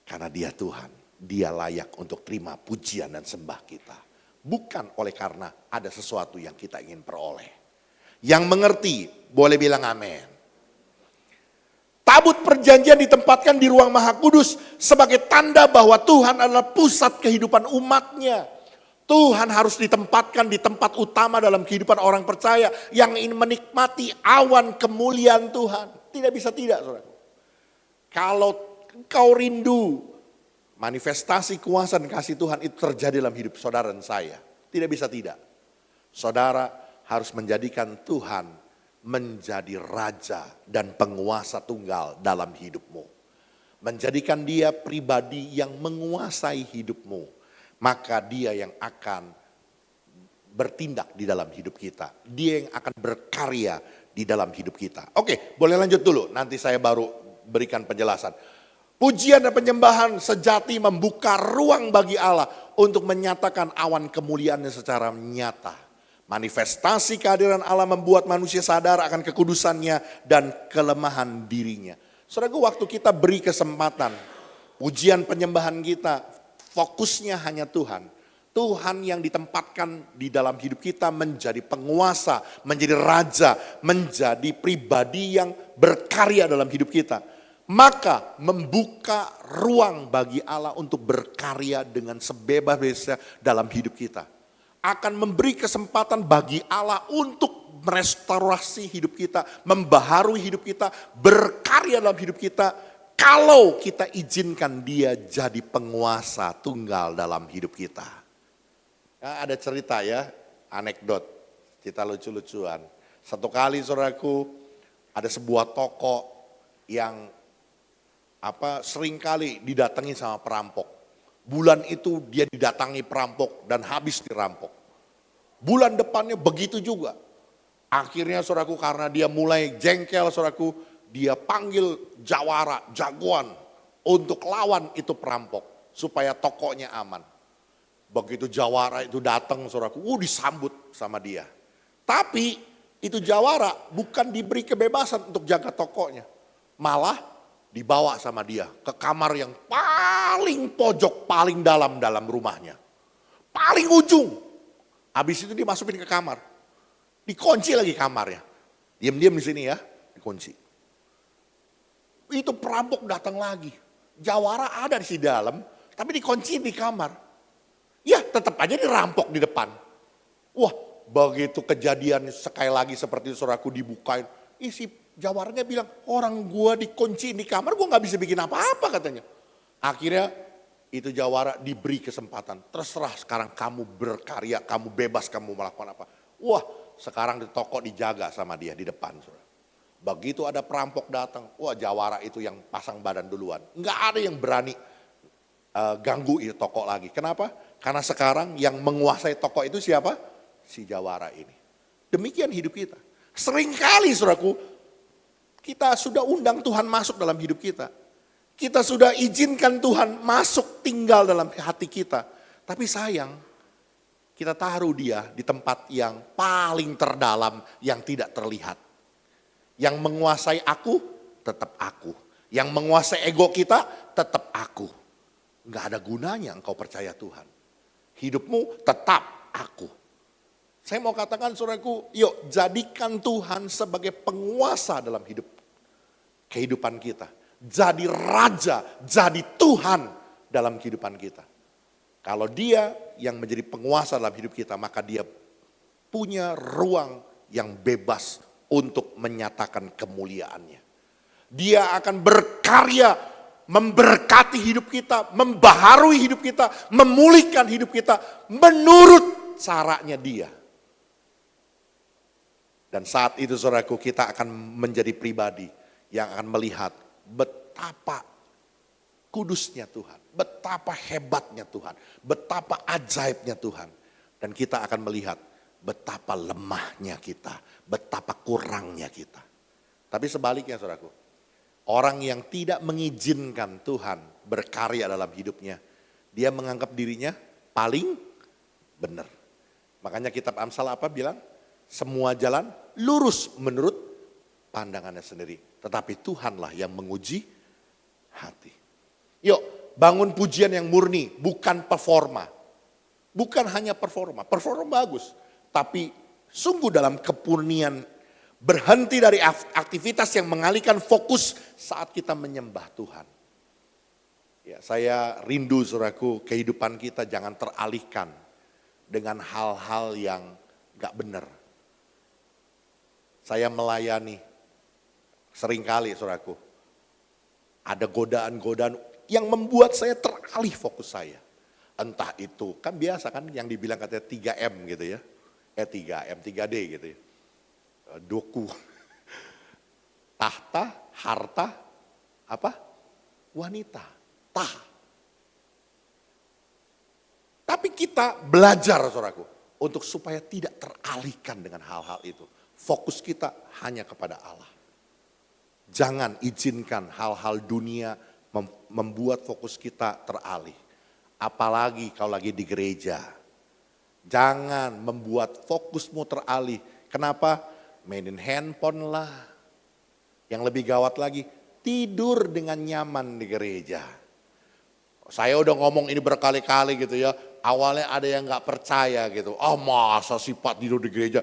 Karena dia Tuhan, dia layak untuk terima pujian dan sembah kita. Bukan oleh karena ada sesuatu yang kita ingin peroleh. Yang mengerti boleh bilang amin. Tabut perjanjian ditempatkan di ruang Maha Kudus sebagai tanda bahwa Tuhan adalah pusat kehidupan umatnya. Tuhan harus ditempatkan di tempat utama dalam kehidupan orang percaya yang ingin menikmati awan kemuliaan Tuhan. Tidak bisa tidak, saudara. Kalau engkau rindu manifestasi kuasa dan kasih Tuhan itu terjadi dalam hidup saudara dan saya. Tidak bisa tidak. Saudara harus menjadikan Tuhan menjadi raja dan penguasa tunggal dalam hidupmu. Menjadikan dia pribadi yang menguasai hidupmu. Maka dia yang akan bertindak di dalam hidup kita. Dia yang akan berkarya di dalam hidup kita. Oke, boleh lanjut dulu. Nanti saya baru berikan penjelasan. Pujian dan penyembahan sejati membuka ruang bagi Allah untuk menyatakan awan kemuliaannya secara nyata. Manifestasi kehadiran Allah membuat manusia sadar akan kekudusannya dan kelemahan dirinya. Saudaraku, waktu kita beri kesempatan, pujian penyembahan kita, fokusnya hanya Tuhan. Tuhan yang ditempatkan di dalam hidup kita menjadi penguasa, menjadi raja, menjadi pribadi yang berkarya dalam hidup kita. Maka membuka ruang bagi Allah untuk berkarya dengan sebebas-bebasnya dalam hidup kita. Akan memberi kesempatan bagi Allah untuk merestorasi hidup kita, membaharui hidup kita, berkarya dalam hidup kita. Kalau kita izinkan dia jadi penguasa tunggal dalam hidup kita. Ya, ada cerita ya, anekdot, cerita lucu-lucuan. Satu kali saudaraku, ada sebuah toko yang seringkali didatangi sama perampok. Bulan itu dia didatangi perampok dan habis dirampok. Bulan depannya begitu juga. Akhirnya saudaraku, karena dia mulai jengkel saudaraku, dia panggil jawara, jagoan untuk lawan itu perampok supaya tokonya aman. Begitu jawara itu datang saudaraku, disambut sama dia. Tapi itu jawara bukan diberi kebebasan untuk jaga tokonya. Malah dibawa sama dia ke kamar yang paling pojok, paling dalam rumahnya. Paling ujung. Habis itu dimasukin ke kamar. Dikunci lagi kamarnya. Diam-diam di sini ya, dikunci. Itu perampok datang lagi. Jawara ada di dalam, tapi dikunci di kamar. Ya tetap aja dirampok di depan. Wah, begitu kejadian sekali lagi seperti itu saudaraku dibukain. Si jawaranya bilang, orang gua dikunci di kamar, gua gak bisa bikin apa-apa katanya. Akhirnya itu jawara diberi kesempatan. Terserah sekarang kamu berkarya, kamu bebas, kamu melakukan apa. Wah, sekarang di toko dijaga sama dia di depan. Begitu ada perampok datang, jawara itu yang pasang badan duluan. Nggak ada yang berani ganggu itu toko lagi. Kenapa? Karena sekarang yang menguasai toko itu siapa? Si jawara ini. Demikian hidup kita. Seringkali saudaraku, kita sudah undang Tuhan masuk dalam hidup kita. Kita sudah izinkan Tuhan masuk tinggal dalam hati kita. Tapi sayang, kita taruh dia di tempat yang paling terdalam yang tidak terlihat. Yang menguasai aku tetap aku. Yang menguasai ego kita, tetap aku. Nggak ada gunanya engkau percaya Tuhan. Hidupmu tetap aku. Saya mau katakan saudaraku, yuk jadikan Tuhan sebagai penguasa dalam kehidupan kita. Jadi raja, jadi Tuhan dalam kehidupan kita. Kalau dia yang menjadi penguasa dalam hidup kita, maka dia punya ruang yang bebas untuk menyatakan kemuliaannya. Dia akan berkarya, memberkati hidup kita, membaharui hidup kita, memulihkan hidup kita menurut caranya dia. Dan saat itu saudaraku, kita akan menjadi pribadi yang akan melihat betapa kudusnya Tuhan, betapa hebatnya Tuhan, betapa ajaibnya Tuhan. Dan kita akan melihat betapa lemahnya kita, betapa kurangnya kita. Tapi sebaliknya saudaraku, orang yang tidak mengizinkan Tuhan berkarya dalam hidupnya, dia menganggap dirinya paling benar. Makanya kitab Amsal apa bilang? Semua jalan lurus menurut pandangannya sendiri. Tetapi Tuhanlah yang menguji hati. Yuk bangun pujian yang murni, bukan performa. Bukan hanya performa, performa bagus. Tapi sungguh dalam kepurnian, berhenti dari aktivitas yang mengalihkan fokus saat kita menyembah Tuhan. Ya, saya rindu saudaraku, kehidupan kita jangan teralihkan dengan hal-hal yang gak benar. Saya melayani seringkali saudaraku, ada godaan-godaan yang membuat saya teralih fokus saya. Entah itu, kan biasa kan yang dibilang katanya 3M gitu ya. 3M, 3D gitu ya. Doku, tahta, harta, apa? Wanita, tah. Tapi kita belajar saudaraku, untuk supaya tidak teralihkan dengan hal-hal itu. Fokus kita hanya kepada Allah. Jangan izinkan hal-hal dunia membuat fokus kita teralih. Apalagi kalau lagi di gereja. Jangan membuat fokusmu teralih. Kenapa? Mainin handphone lah. Yang lebih gawat lagi, tidur dengan nyaman di gereja. Saya udah ngomong ini berkali-kali gitu ya. Awalnya ada yang gak percaya gitu. Oh masa sih Pak tidur di gereja.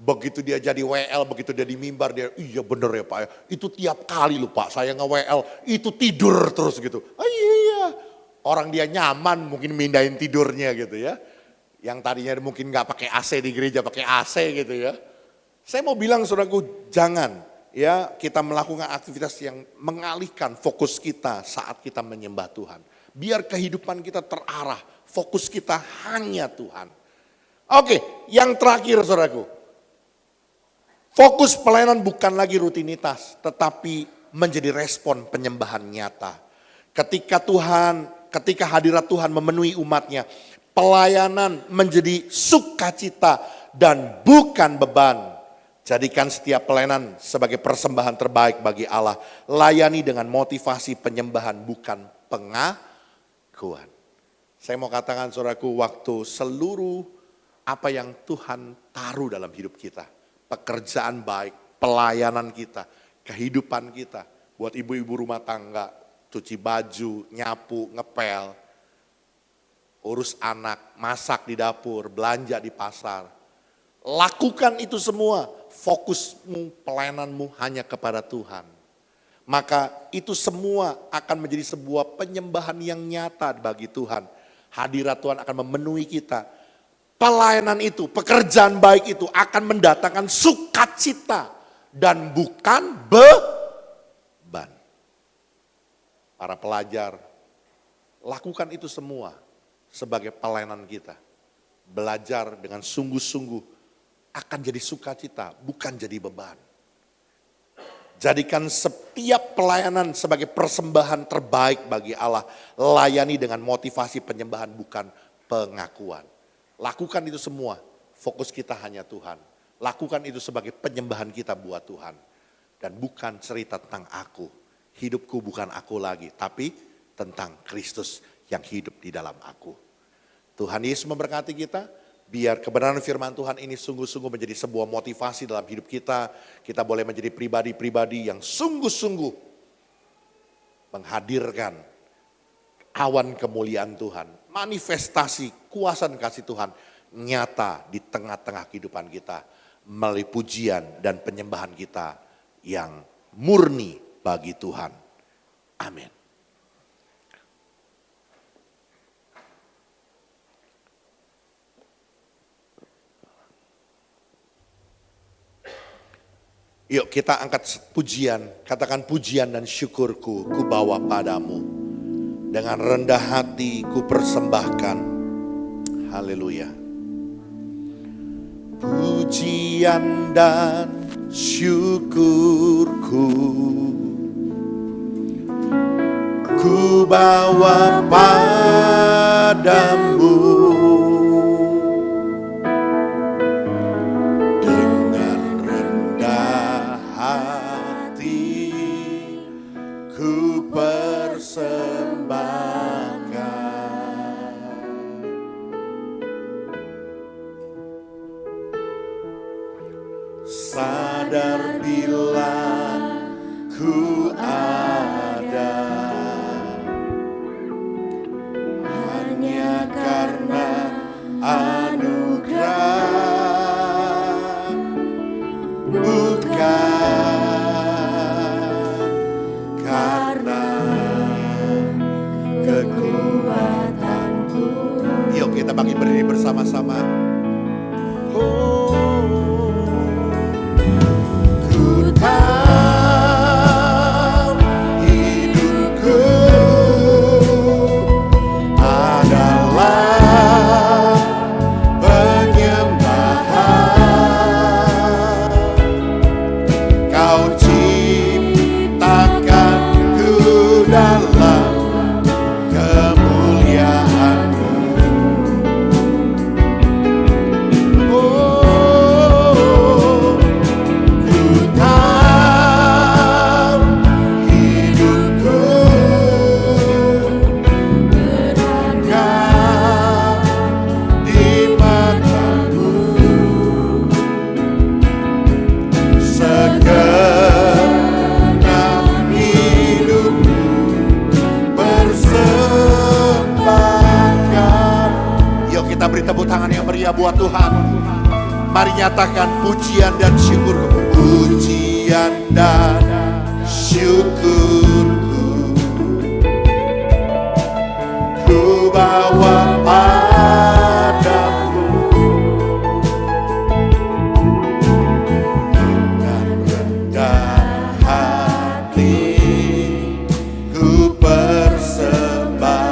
Begitu dia jadi WL, begitu dia di mimbar, dia iya bener ya Pak ya. Itu tiap kali loh Pak, saya nge-WL, itu tidur terus gitu. Oh iya, orang dia nyaman mungkin mindahin tidurnya gitu ya. Yang tadinya mungkin gak pakai AC di gereja, pakai AC gitu ya. Saya mau bilang saudaraku, jangan ya kita melakukan aktivitas yang mengalihkan fokus kita saat kita menyembah Tuhan. Biar kehidupan kita terarah, fokus kita hanya Tuhan. Oke, yang terakhir saudaraku. Fokus pelayanan bukan lagi rutinitas, tetapi menjadi respon penyembahan nyata. Ketika hadirat Tuhan memenuhi umatnya, pelayanan menjadi sukacita dan bukan beban. Jadikan setiap pelayanan sebagai persembahan terbaik bagi Allah. Layani dengan motivasi penyembahan bukan pengakuan. Saya mau katakan saudaraku, waktu seluruh apa yang Tuhan taruh dalam hidup kita. Pekerjaan baik, pelayanan kita, kehidupan kita. Buat ibu-ibu rumah tangga, cuci baju, nyapu, ngepel, urus anak, masak di dapur, belanja di pasar. Lakukan itu semua, fokusmu, pelayananmu hanya kepada Tuhan. Maka itu semua akan menjadi sebuah penyembahan yang nyata bagi Tuhan. Hadirat Tuhan akan memenuhi kita. Pelayanan itu, pekerjaan baik itu akan mendatangkan sukacita dan bukan beban. Para pelajar, lakukan itu semua sebagai pelayanan kita. Belajar dengan sungguh-sungguh akan jadi sukacita, bukan jadi beban. Jadikan setiap pelayanan sebagai persembahan terbaik bagi Allah. Layani dengan motivasi penyembahan, bukan pengakuan. Lakukan itu semua, fokus kita hanya Tuhan. Lakukan itu sebagai penyembahan kita buat Tuhan. Dan bukan cerita tentang aku. Hidupku bukan aku lagi, tapi tentang Kristus yang hidup di dalam aku. Tuhan Yesus memberkati kita. Biar kebenaran firman Tuhan ini sungguh-sungguh menjadi sebuah motivasi dalam hidup kita. Kita boleh menjadi pribadi-pribadi yang sungguh-sungguh menghadirkan awan kemuliaan Tuhan. Manifestasi kuasa dan kasih Tuhan nyata di tengah-tengah kehidupan kita. Melalui pujian dan penyembahan kita yang murni bagi Tuhan. Amin. Yuk kita angkat pujian, katakan pujian dan syukurku ku bawa padamu. Dengan rendah hati ku persembahkan. Haleluya. Pujian dan syukurku ku bawa padamu. Sadar bila ku ada hanya karena anugerah, bukan karena kekuatanku. Yuk kita bagi berdiri bersama-sama. Buat Tuhan, mari nyatakan pujian dan syukurku, pujian dan syukurku ku bawa padamu. Dengan rendah hati ku persembahkan.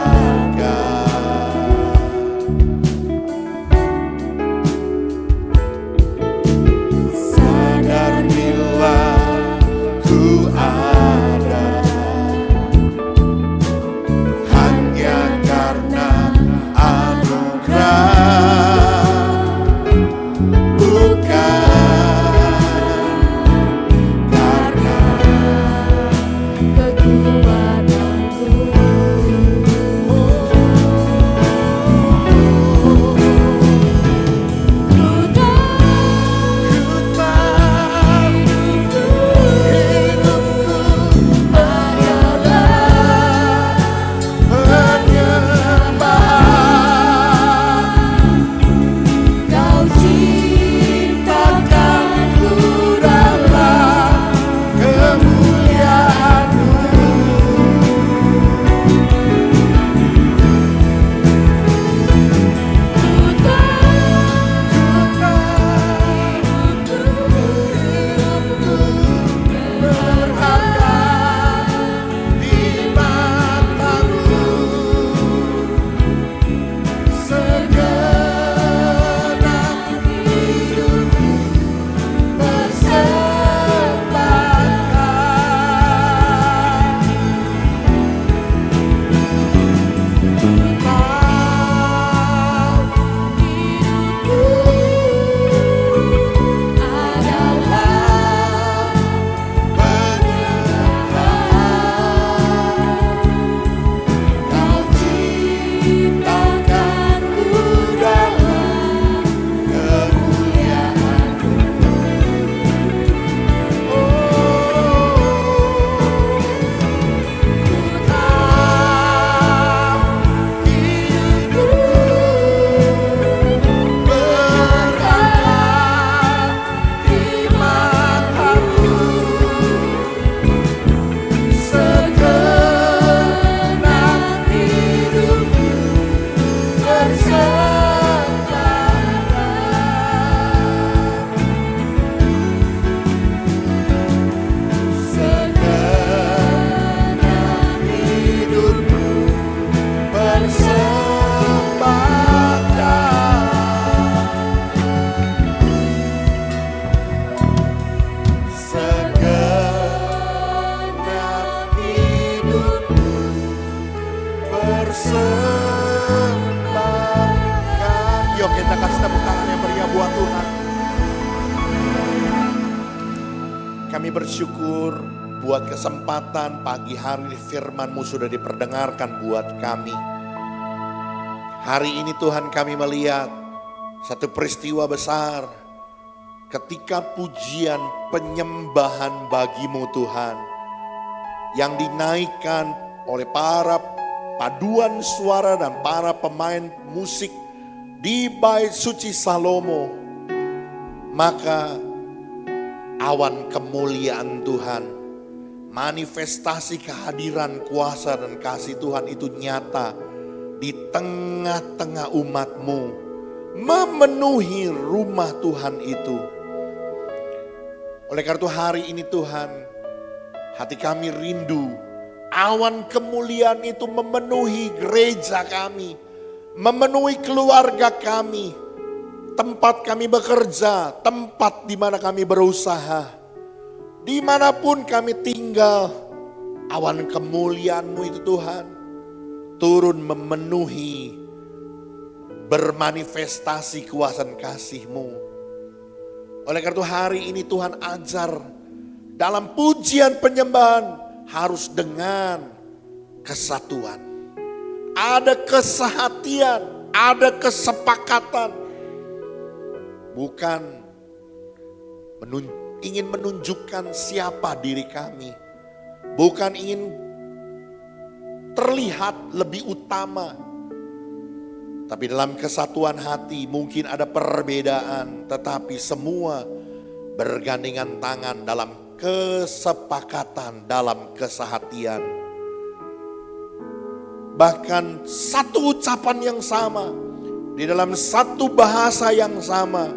jiwa Tuhan. Kami bersyukur buat kesempatan pagi hari firman-Mu sudah diperdengarkan buat kami. Hari ini Tuhan kami melihat satu peristiwa besar ketika pujian penyembahan bagi-Mu Tuhan yang dinaikkan oleh para paduan suara dan para pemain musik di Bait Suci Salomo. Maka awan kemuliaan Tuhan, manifestasi kehadiran kuasa dan kasih Tuhan itu nyata di tengah-tengah umat-Mu, memenuhi rumah Tuhan itu. Oleh karena itu hari ini Tuhan, hati kami rindu awan kemuliaan itu memenuhi gereja kami, memenuhi keluarga kami, tempat kami bekerja, tempat di mana kami berusaha, dimanapun kami tinggal. Awan kemuliaan-Mu itu Tuhan turun memenuhi, bermanifestasi kuasa dan kasih-Mu. Oleh karena itu hari ini Tuhan ajar dalam pujian penyembahan harus dengan kesatuan. Ada kesehatian, ada kesepakatan. Bukan ingin menunjukkan siapa diri kami. Bukan ingin terlihat lebih utama. Tapi dalam kesatuan hati mungkin ada perbedaan. Tetapi semua bergandengan tangan dalam kesepakatan, dalam kesehatian. Bahkan satu ucapan yang sama, di dalam satu bahasa yang sama.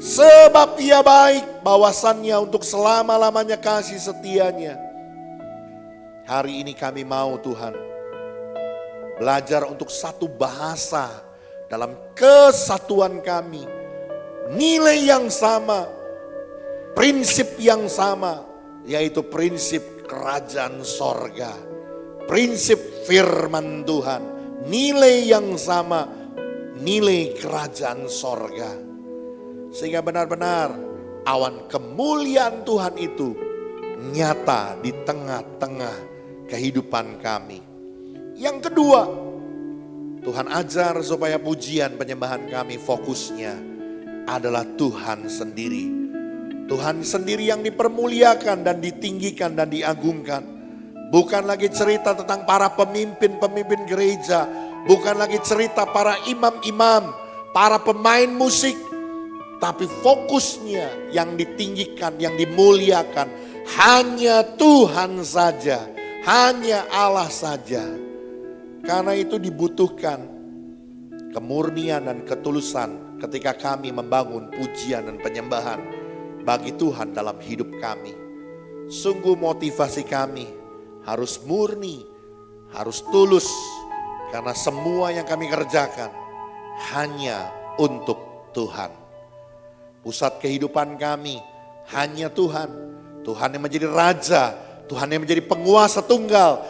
Sebab Ia baik, bawasannya untuk selama-lamanya kasih setianya. Hari ini kami mau Tuhan belajar untuk satu bahasa dalam kesatuan kami. Nilai yang sama, prinsip yang sama, yaitu prinsip kerajaan sorga. Prinsip firman Tuhan, nilai yang sama, nilai kerajaan sorga. Sehingga benar-benar awan kemuliaan Tuhan itu nyata di tengah-tengah kehidupan kami. Yang kedua, Tuhan ajar supaya pujian penyembahan kami fokusnya adalah Tuhan sendiri. Tuhan sendiri yang dipermuliakan dan ditinggikan dan diagungkan. Bukan lagi cerita tentang para pemimpin-pemimpin gereja. Bukan lagi cerita para imam-imam, para pemain musik. Tapi fokusnya yang ditinggikan, yang dimuliakan hanya Tuhan saja. Hanya Allah saja. Karena itu dibutuhkan kemurnian dan ketulusan ketika kami membangun pujian dan penyembahan bagi Tuhan dalam hidup kami. Sungguh motivasi kami harus murni, harus tulus. Karena semua yang kami kerjakan hanya untuk Tuhan. Pusat kehidupan kami hanya Tuhan. Tuhan yang menjadi Raja, Tuhan yang menjadi penguasa tunggal.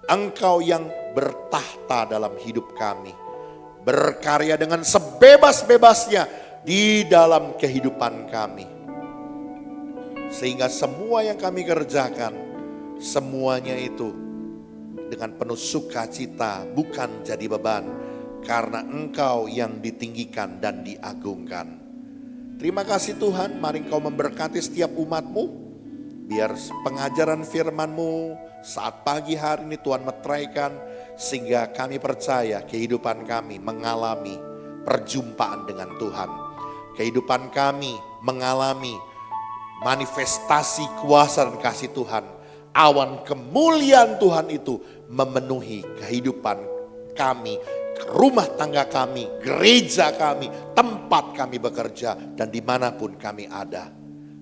Engkau yang bertahta dalam hidup kami. Berkarya dengan sebebas-bebasnya di dalam kehidupan kami. Sehingga semua yang kami kerjakan, semuanya itu dengan penuh sukacita, bukan jadi beban. Karena Engkau yang ditinggikan dan diagungkan. Terima kasih Tuhan, mari Engkau memberkati setiap umat-Mu. Biar pengajaran firman-Mu saat pagi hari ini Tuhan meteraikan. Sehingga kami percaya kehidupan kami mengalami perjumpaan dengan Tuhan. Kehidupan kami mengalami manifestasi kuasa dan kasih Tuhan. Awan kemuliaan Tuhan itu memenuhi kehidupan kami, rumah tangga kami, gereja kami, tempat kami bekerja, dan dimanapun kami ada.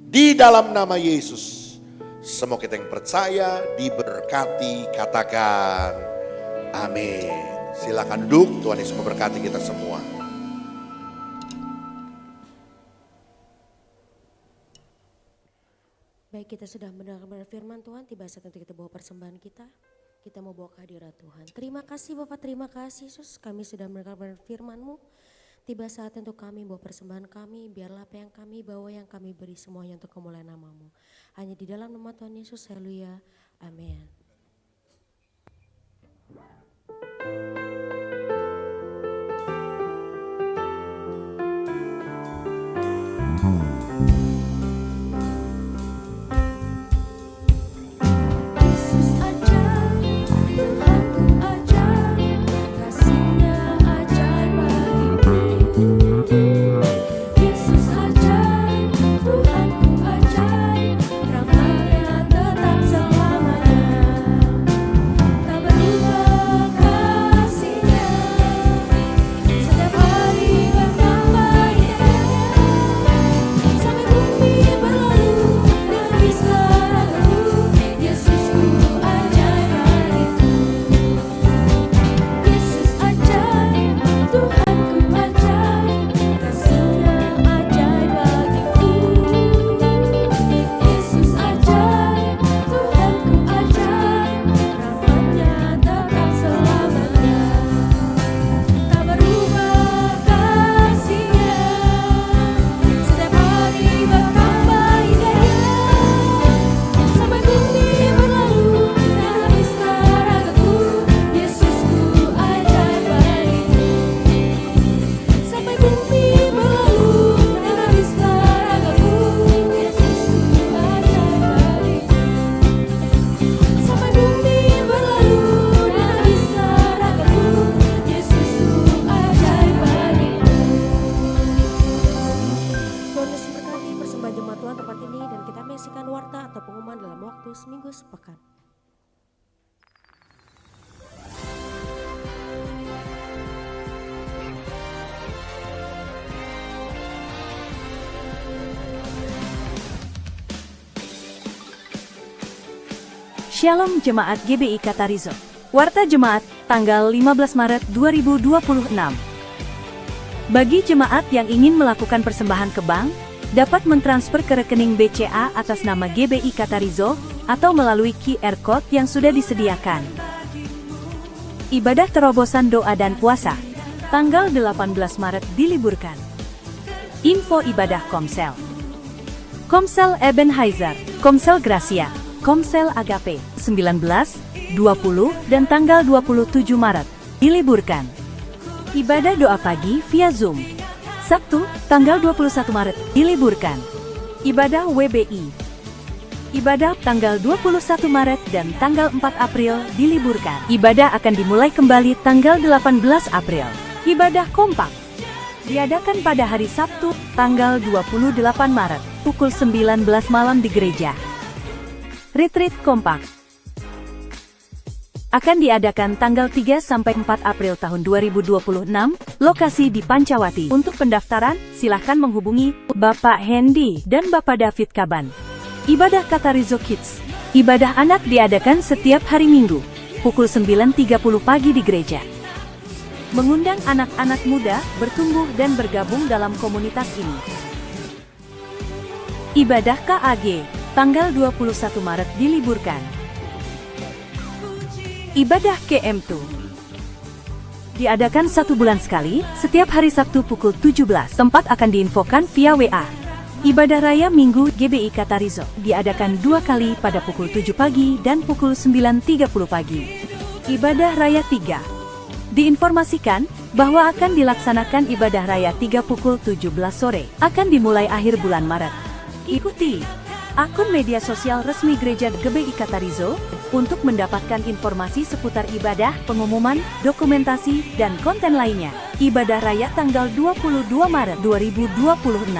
Di dalam nama Yesus, semua kita yang percaya diberkati, katakan amin. Silakan duduk, Tuhan Yesus memberkati kita semua. Baik, kita sudah mendengar firman Tuhan, tiba saat untuk kita bawa persembahan kita. Kita mau bawa kehadirat Tuhan. Terima kasih Bapak, terima kasih Yesus. Kami sudah mendengar firman-Mu. Tiba saat untuk kami bawa persembahan kami, biarlah apa yang kami bawa, yang kami beri semuanya untuk kemuliaan nama-Mu. Hanya di dalam nama Tuhan Yesus, haleluya, amin. Yesus ajaib, Tuhanku ajaib, kasih-Nya ajaib bagiku. Yesus ajaib, Tuhanku ajaib, rahmat-Nya tetap selamanya. Tak berubah kasih-Nya, setiap hari bertambah indah. Sampai bumi berlalu dan habis ragaku, Yesusku ajaib bagiku. Yesus ajaib, Tuhanku ajaib, kasih-Nya ajaib bagiku. Yesus ajaib, Tuhanku ajaib, rahmat-Nya tetap selamanya. Tak berubah kasih-Nya, setiap hari bertambah indah. Sampai bumi berlalu dan habis ragaku, Yesusku ajaib bagiku. Sampai bumi berlalu dan habis ragaku, Yesusku ajaib bagiku. Sampai bumi berlalu dan habis ragaku, Yesusku ajaib bagiku. Tuhan Yesus berkati persembahan jemaat Tuhan tempat ini, dan kita menyaksikan warta atau pengumuman dalam waktu seminggu sepekan. Shalom Jemaat GBI Katarizo. Warta Jemaat, tanggal 15 Maret 2026. Bagi jemaat yang ingin melakukan persembahan ke bank, dapat mentransfer ke rekening BCA atas nama GBI Katarizo, atau melalui QR Code yang sudah disediakan. Ibadah terobosan doa dan puasa, tanggal 18 Maret diliburkan. Info ibadah Komsel. Komsel Ebenezer, Komsel Gracia, Komsel Agape, 19, 20, dan tanggal 27 Maret, diliburkan. Ibadah doa pagi via Zoom. Sabtu, tanggal 21 Maret, diliburkan. Ibadah WBI. Ibadah tanggal 21 Maret dan tanggal 4 April diliburkan. Ibadah akan dimulai kembali tanggal 18 April. Ibadah kompak diadakan pada hari Sabtu, tanggal 28 Maret, pukul 19 malam di gereja. Retreat kompak akan diadakan tanggal 3 sampai 4 April tahun 2026, lokasi di Pancawati. Untuk pendaftaran, silahkan menghubungi Bapak Hendy dan Bapak David Kaban. Ibadah Katarizo Kids. Ibadah anak diadakan setiap hari Minggu, pukul 9.30 pagi di gereja. Mengundang anak-anak muda bertumbuh dan bergabung dalam komunitas ini. Ibadah KAG, tanggal 21 Maret diliburkan. Ibadah KM2 diadakan 1 bulan sekali, setiap hari Sabtu pukul 17. Tempat akan diinfokan via WA. Ibadah Raya Minggu GBI Katarizo diadakan 2 kali pada pukul 7 pagi dan pukul 9.30 pagi. Ibadah Raya 3 diinformasikan bahwa akan dilaksanakan Ibadah Raya 3 pukul 17 sore, akan dimulai akhir bulan Maret. Ikuti akun media sosial resmi Gereja GBI Katarizo untuk mendapatkan informasi seputar ibadah, pengumuman, dokumentasi, dan konten lainnya. Ibadah Raya tanggal 22 Maret 2026.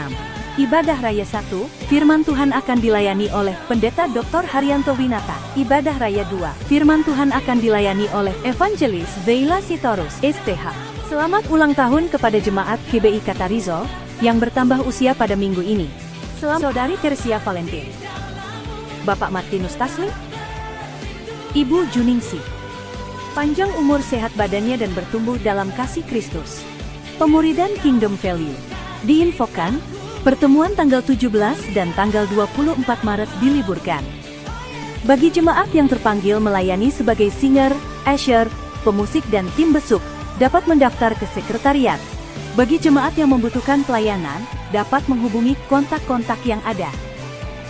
Ibadah Raya 1, Firman Tuhan akan dilayani oleh Pendeta Dr. Haryanto Winata. Ibadah Raya 2, Firman Tuhan akan dilayani oleh Evangelis Veila Sitorus, STH. Selamat ulang tahun kepada jemaat GBI Katarizo yang bertambah usia pada minggu ini. Selamat Saudari Tersia Valentin, Bapak Martinus Taslim, Ibu Juningsi. Panjang umur, sehat badannya, dan bertumbuh dalam kasih Kristus. Pemuridan Kingdom Value. Diinfokan, pertemuan tanggal 17 dan tanggal 24 Maret diliburkan. Bagi jemaat yang terpanggil melayani sebagai singer, usher, pemusik, dan tim besuk, dapat mendaftar ke sekretariat. Bagi jemaat yang membutuhkan pelayanan, dapat menghubungi kontak-kontak yang ada.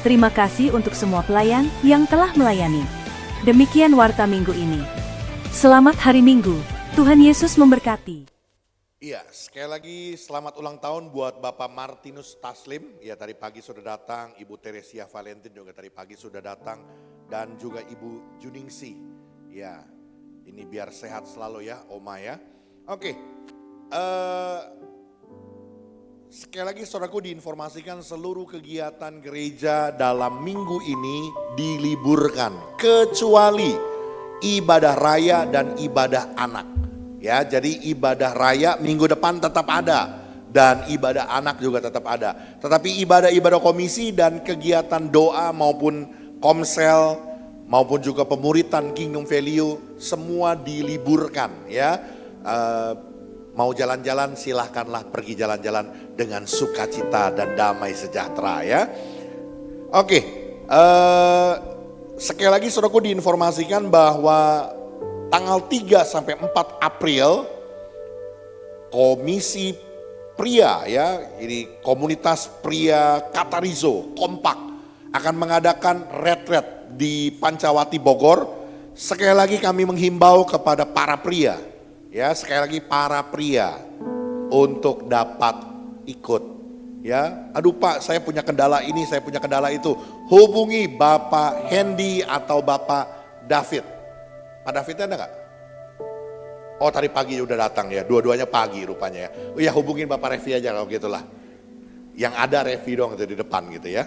Terima kasih untuk semua pelayan yang telah melayani. Demikian warta minggu ini. Selamat hari Minggu, Tuhan Yesus memberkati. Iya, sekali lagi selamat ulang tahun buat Bapak Martinus Taslim. Ya, tadi pagi sudah datang, Ibu Teresia Valentin juga tadi pagi sudah datang, dan juga Ibu Juningsi. Ya, ini biar sehat selalu ya, Oma ya. Oke, sekali lagi saudaraku diinformasikan seluruh kegiatan gereja dalam minggu ini diliburkan, kecuali ibadah raya dan ibadah anak. Ya, jadi ibadah raya minggu depan tetap ada dan ibadah anak juga tetap ada. Tetapi ibadah-ibadah komisi dan kegiatan doa maupun komsel maupun juga pemuritan Kingdom Value semua diliburkan ya. Mau jalan-jalan silahkanlah pergi jalan-jalan dengan sukacita dan damai sejahtera ya. Oke, sekali lagi saudaraku diinformasikan bahwa tanggal 3 sampai 4 April Komisi Pria ya, ini komunitas pria Katarizo kompak akan mengadakan retret di Pancawati Bogor. Sekali lagi kami menghimbau kepada para pria ya, sekali lagi para pria untuk dapat ikut ya. Aduh Pak, saya punya kendala ini, saya punya kendala itu. Hubungi Bapak Hendy atau Bapak David. Pak David ada nggak? Oh tadi pagi udah datang ya, dua-duanya pagi rupanya ya. Oh ya, hubungin Bapak Revi aja kalau gitulah. Yang ada Revi dong itu di depan gitu ya.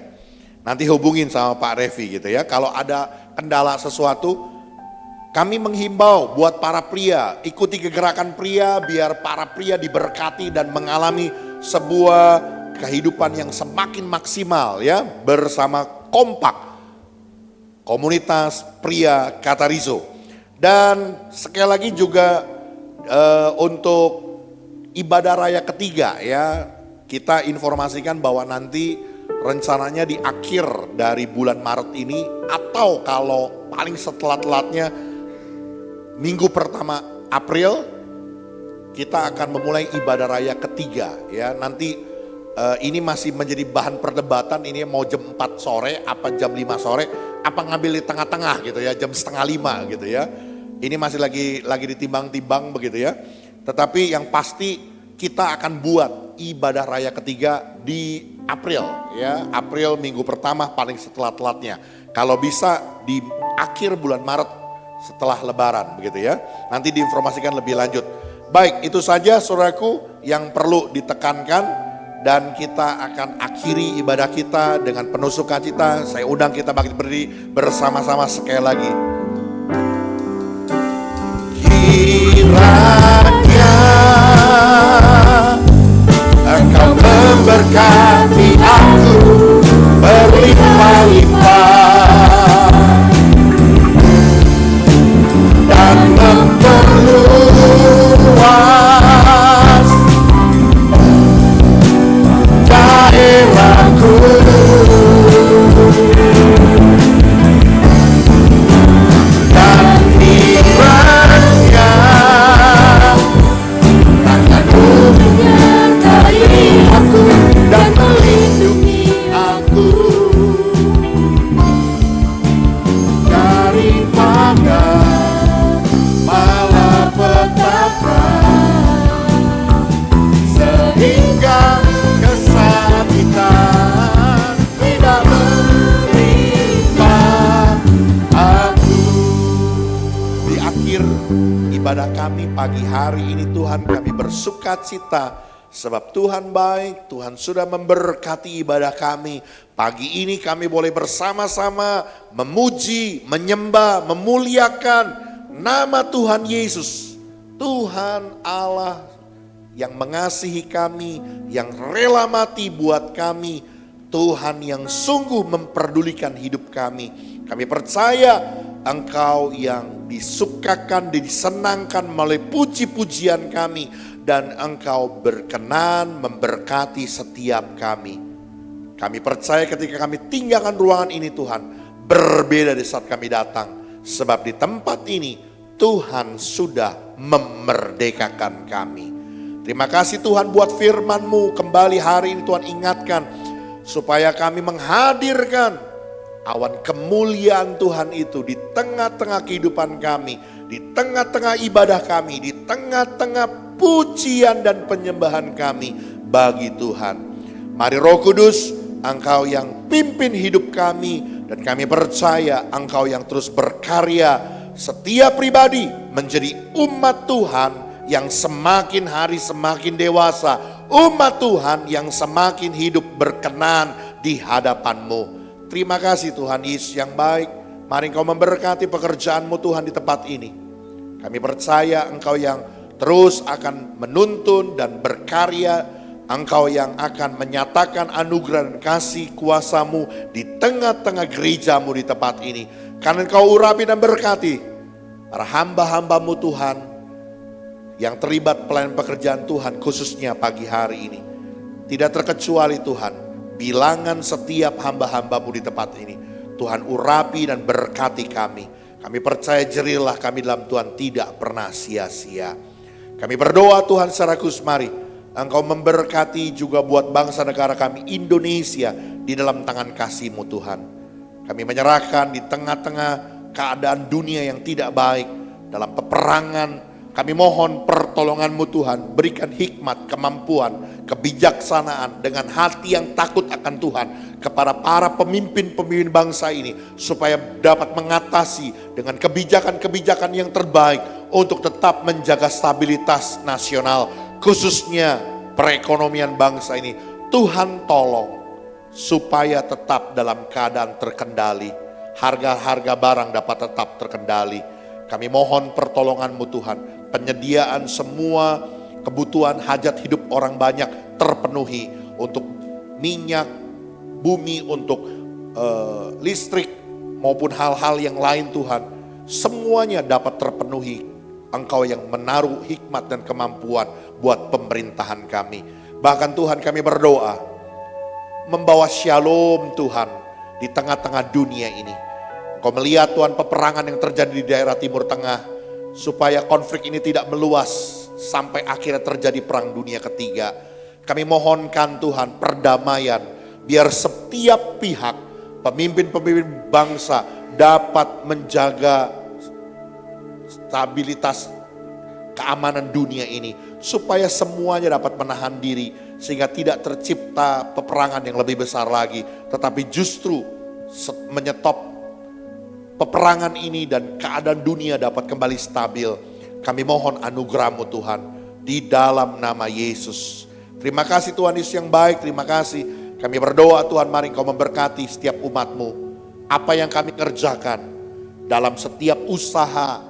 Nanti hubungin sama Pak Revi gitu ya. Kalau ada kendala sesuatu, kami menghimbau buat para pria, ikuti kegerakan pria biar para pria diberkati dan mengalami sebuah kehidupan yang semakin maksimal ya, bersama kompak komunitas pria Katarizo. Dan sekali lagi juga untuk ibadah raya ketiga ya, kita informasikan bahwa nanti rencananya di akhir dari bulan Maret ini atau kalau paling setelat-telatnya minggu pertama April kita akan memulai ibadah raya ketiga ya. Nanti ini masih menjadi bahan perdebatan, ini mau jam 4 sore apa jam 5 sore apa ngambil di tengah-tengah gitu ya, jam setengah 5 gitu ya. Ini masih lagi ditimbang-timbang begitu ya. Tetapi yang pasti kita akan buat ibadah raya ketiga di April ya. April minggu pertama paling setelat-telatnya. Kalau bisa di akhir bulan Maret setelah Lebaran begitu ya. Nanti diinformasikan lebih lanjut. Baik, itu saja saudaraku yang perlu ditekankan, dan kita akan akhiri ibadah kita dengan penuh sukacita. Saya undang kita bangkit berdiri bersama-sama sekali lagi. Kiranya Engkau memberkati aku berlimpah-limpah dan memperluas daerahku, dan kiranya tanganmu menyertai aku dan melindungi aku daripada malapetaka, sehingga kesakitan tidak menimpa aku. Di akhir ibadah kami pagi hari ini Tuhan, kami bersukacita sebab Tuhan baik, Tuhan sudah memberkati ibadah kami. Pagi ini kami boleh bersama-sama memuji, menyembah, memuliakan nama Tuhan Yesus, Tuhan Allah yang mengasihi kami, yang rela mati buat kami, Tuhan yang sungguh memperdulikan hidup kami. Kami percaya Engkau yang disukakan, disenangkan melalui puji-pujian kami, dan Engkau berkenan memberkati setiap kami. Kami percaya ketika kami tinggalkan ruangan ini Tuhan, berbeda di saat kami datang. Sebab di tempat ini Tuhan sudah memerdekakan kami. Terima kasih Tuhan buat firman-Mu kembali hari ini Tuhan ingatkan. Supaya kami menghadirkan awan kemuliaan Tuhan itu di tengah-tengah kehidupan kami. Di tengah-tengah ibadah kami, di tengah-tengah pujian dan penyembahan kami bagi Tuhan. Mari Roh Kudus, Engkau yang pimpin hidup kami dan kami percaya Engkau yang terus berkarya setiap pribadi menjadi umat Tuhan yang semakin hari semakin dewasa, umat Tuhan yang semakin hidup berkenan di hadapan-Mu. Terima kasih Tuhan Yesus yang baik. Mari Engkau memberkati pekerjaan-Mu Tuhan di tempat ini. Kami percaya Engkau yang terus akan menuntun dan berkarya. Engkau yang akan menyatakan anugerah dan kasih kuasa-Mu di tengah-tengah gereja-Mu di tempat ini. Karena Engkau urapi dan berkati para hamba-hamba-Mu Tuhan yang terlibat pelayanan pekerjaan Tuhan khususnya pagi hari ini. Tidak terkecuali Tuhan, bilangan setiap hamba-hamba-Mu di tempat ini. Tuhan urapi dan berkati kami. Kami percaya jerilah kami dalam Tuhan tidak pernah sia-sia. Kami berdoa Tuhan secara khusus mari Engkau memberkati juga buat bangsa negara kami Indonesia di dalam tangan kasih-Mu Tuhan. Kami menyerahkan di tengah-tengah keadaan dunia yang tidak baik dalam peperangan. Kami mohon pertolongan-Mu Tuhan, berikan hikmat, kemampuan, kebijaksanaan dengan hati yang takut akan Tuhan kepada para pemimpin-pemimpin bangsa ini supaya dapat mengatasi dengan kebijakan-kebijakan yang terbaik untuk tetap menjaga stabilitas nasional, khususnya perekonomian bangsa ini. Tuhan tolong supaya tetap dalam keadaan terkendali, harga-harga barang dapat tetap terkendali. Kami mohon pertolongan-Mu Tuhan, penyediaan semua kebutuhan hajat hidup orang banyak terpenuhi untuk minyak, bumi, untuk listrik maupun hal-hal yang lain Tuhan. Semuanya dapat terpenuhi. Engkau yang menaruh hikmat dan kemampuan buat pemerintahan kami. Bahkan Tuhan kami berdoa membawa shalom Tuhan di tengah-tengah dunia ini. Engkau melihat Tuhan peperangan yang terjadi di daerah Timur Tengah, supaya konflik ini tidak meluas sampai akhirnya terjadi perang dunia ketiga. Kami mohonkan Tuhan perdamaian, biar setiap pihak, pemimpin-pemimpin bangsa dapat menjaga stabilitas keamanan dunia ini, supaya semuanya dapat menahan diri, sehingga tidak tercipta peperangan yang lebih besar lagi, tetapi justru menyetop peperangan ini dan keadaan dunia dapat kembali stabil. Kami mohon anugerah-Mu Tuhan di dalam nama Yesus. Terima kasih Tuhan Yesus yang baik, terima kasih. Kami berdoa Tuhan, mari Engkau memberkati setiap umat-Mu. Apa yang kami kerjakan dalam setiap usaha,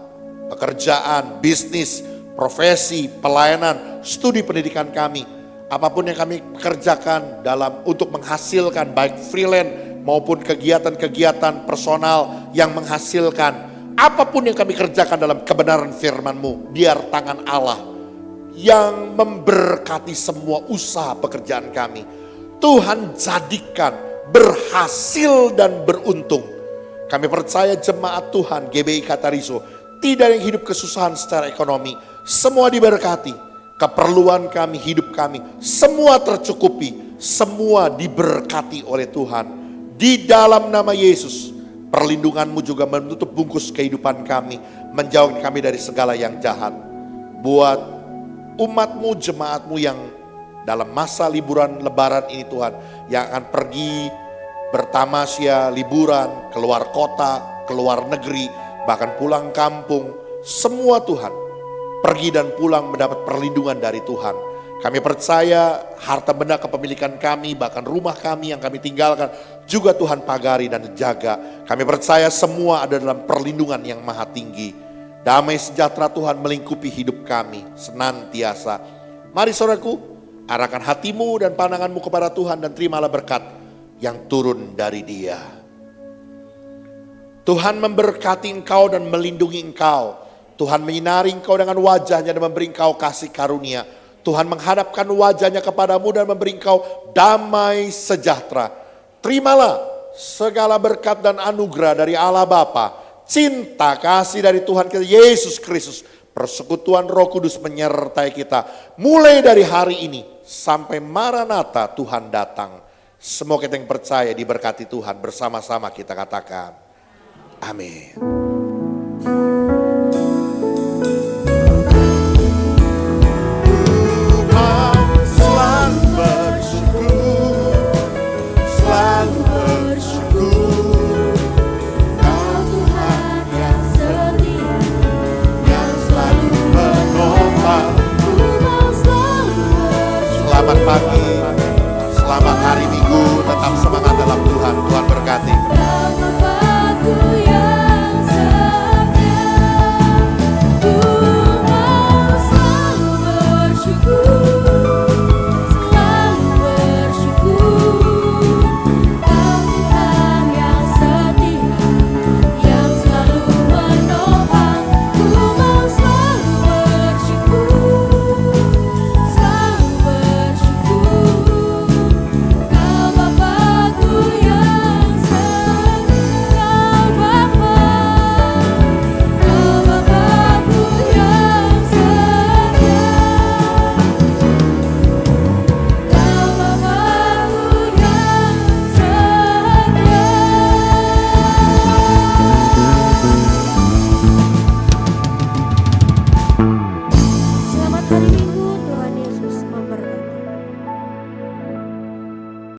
pekerjaan, bisnis, profesi, pelayanan, studi pendidikan kami. Apapun yang kami kerjakan dalam untuk menghasilkan baik freelance maupun kegiatan-kegiatan personal yang menghasilkan, apapun yang kami kerjakan dalam kebenaran firman-Mu, biar tangan Allah yang memberkati semua usaha pekerjaan kami. Tuhan jadikan berhasil dan beruntung. Kami percaya jemaat Tuhan GBI Katarizo tidak yang hidup kesusahan secara ekonomi, semua diberkati. Keperluan kami, hidup kami, semua tercukupi, semua diberkati oleh Tuhan. Di dalam nama Yesus, perlindungan-Mu juga menutup bungkus kehidupan kami, menjauhkan kami dari segala yang jahat. Buat umat-Mu, jemaat-Mu yang dalam masa liburan lebaran ini Tuhan, yang akan pergi bertamasya, liburan, keluar kota, keluar negeri, bahkan pulang kampung, semua Tuhan, pergi dan pulang mendapat perlindungan dari Tuhan. Kami percaya harta benda kepemilikan kami, bahkan rumah kami yang kami tinggalkan, juga Tuhan pagari dan jaga. Kami percaya semua ada dalam perlindungan yang maha tinggi. Damai sejahtera Tuhan melingkupi hidup kami senantiasa. Mari saudaraku, arahkan hatimu dan pandanganmu kepada Tuhan dan terimalah berkat yang turun dari Dia. Tuhan memberkati engkau dan melindungi engkau. Tuhan menyinari engkau dengan wajah-Nya dan memberi engkau kasih karunia. Tuhan menghadapkan wajah-Nya kepadamu dan memberi engkau damai sejahtera. Terimalah segala berkat dan anugerah dari Allah Bapa, cinta kasih dari Tuhan kita Yesus Kristus, persekutuan Roh Kudus menyertai kita mulai dari hari ini sampai Maranatha Tuhan datang. Semua kita yang percaya diberkati Tuhan, bersama-sama kita katakan amin. Selalu bersyukur, selalu bersyukur. Kau Tuhan yang setia, yang selalu menopang. Selamat pagi, selamat hari Minggu, tetap semangat dalam Tuhan. Tuhan berkati.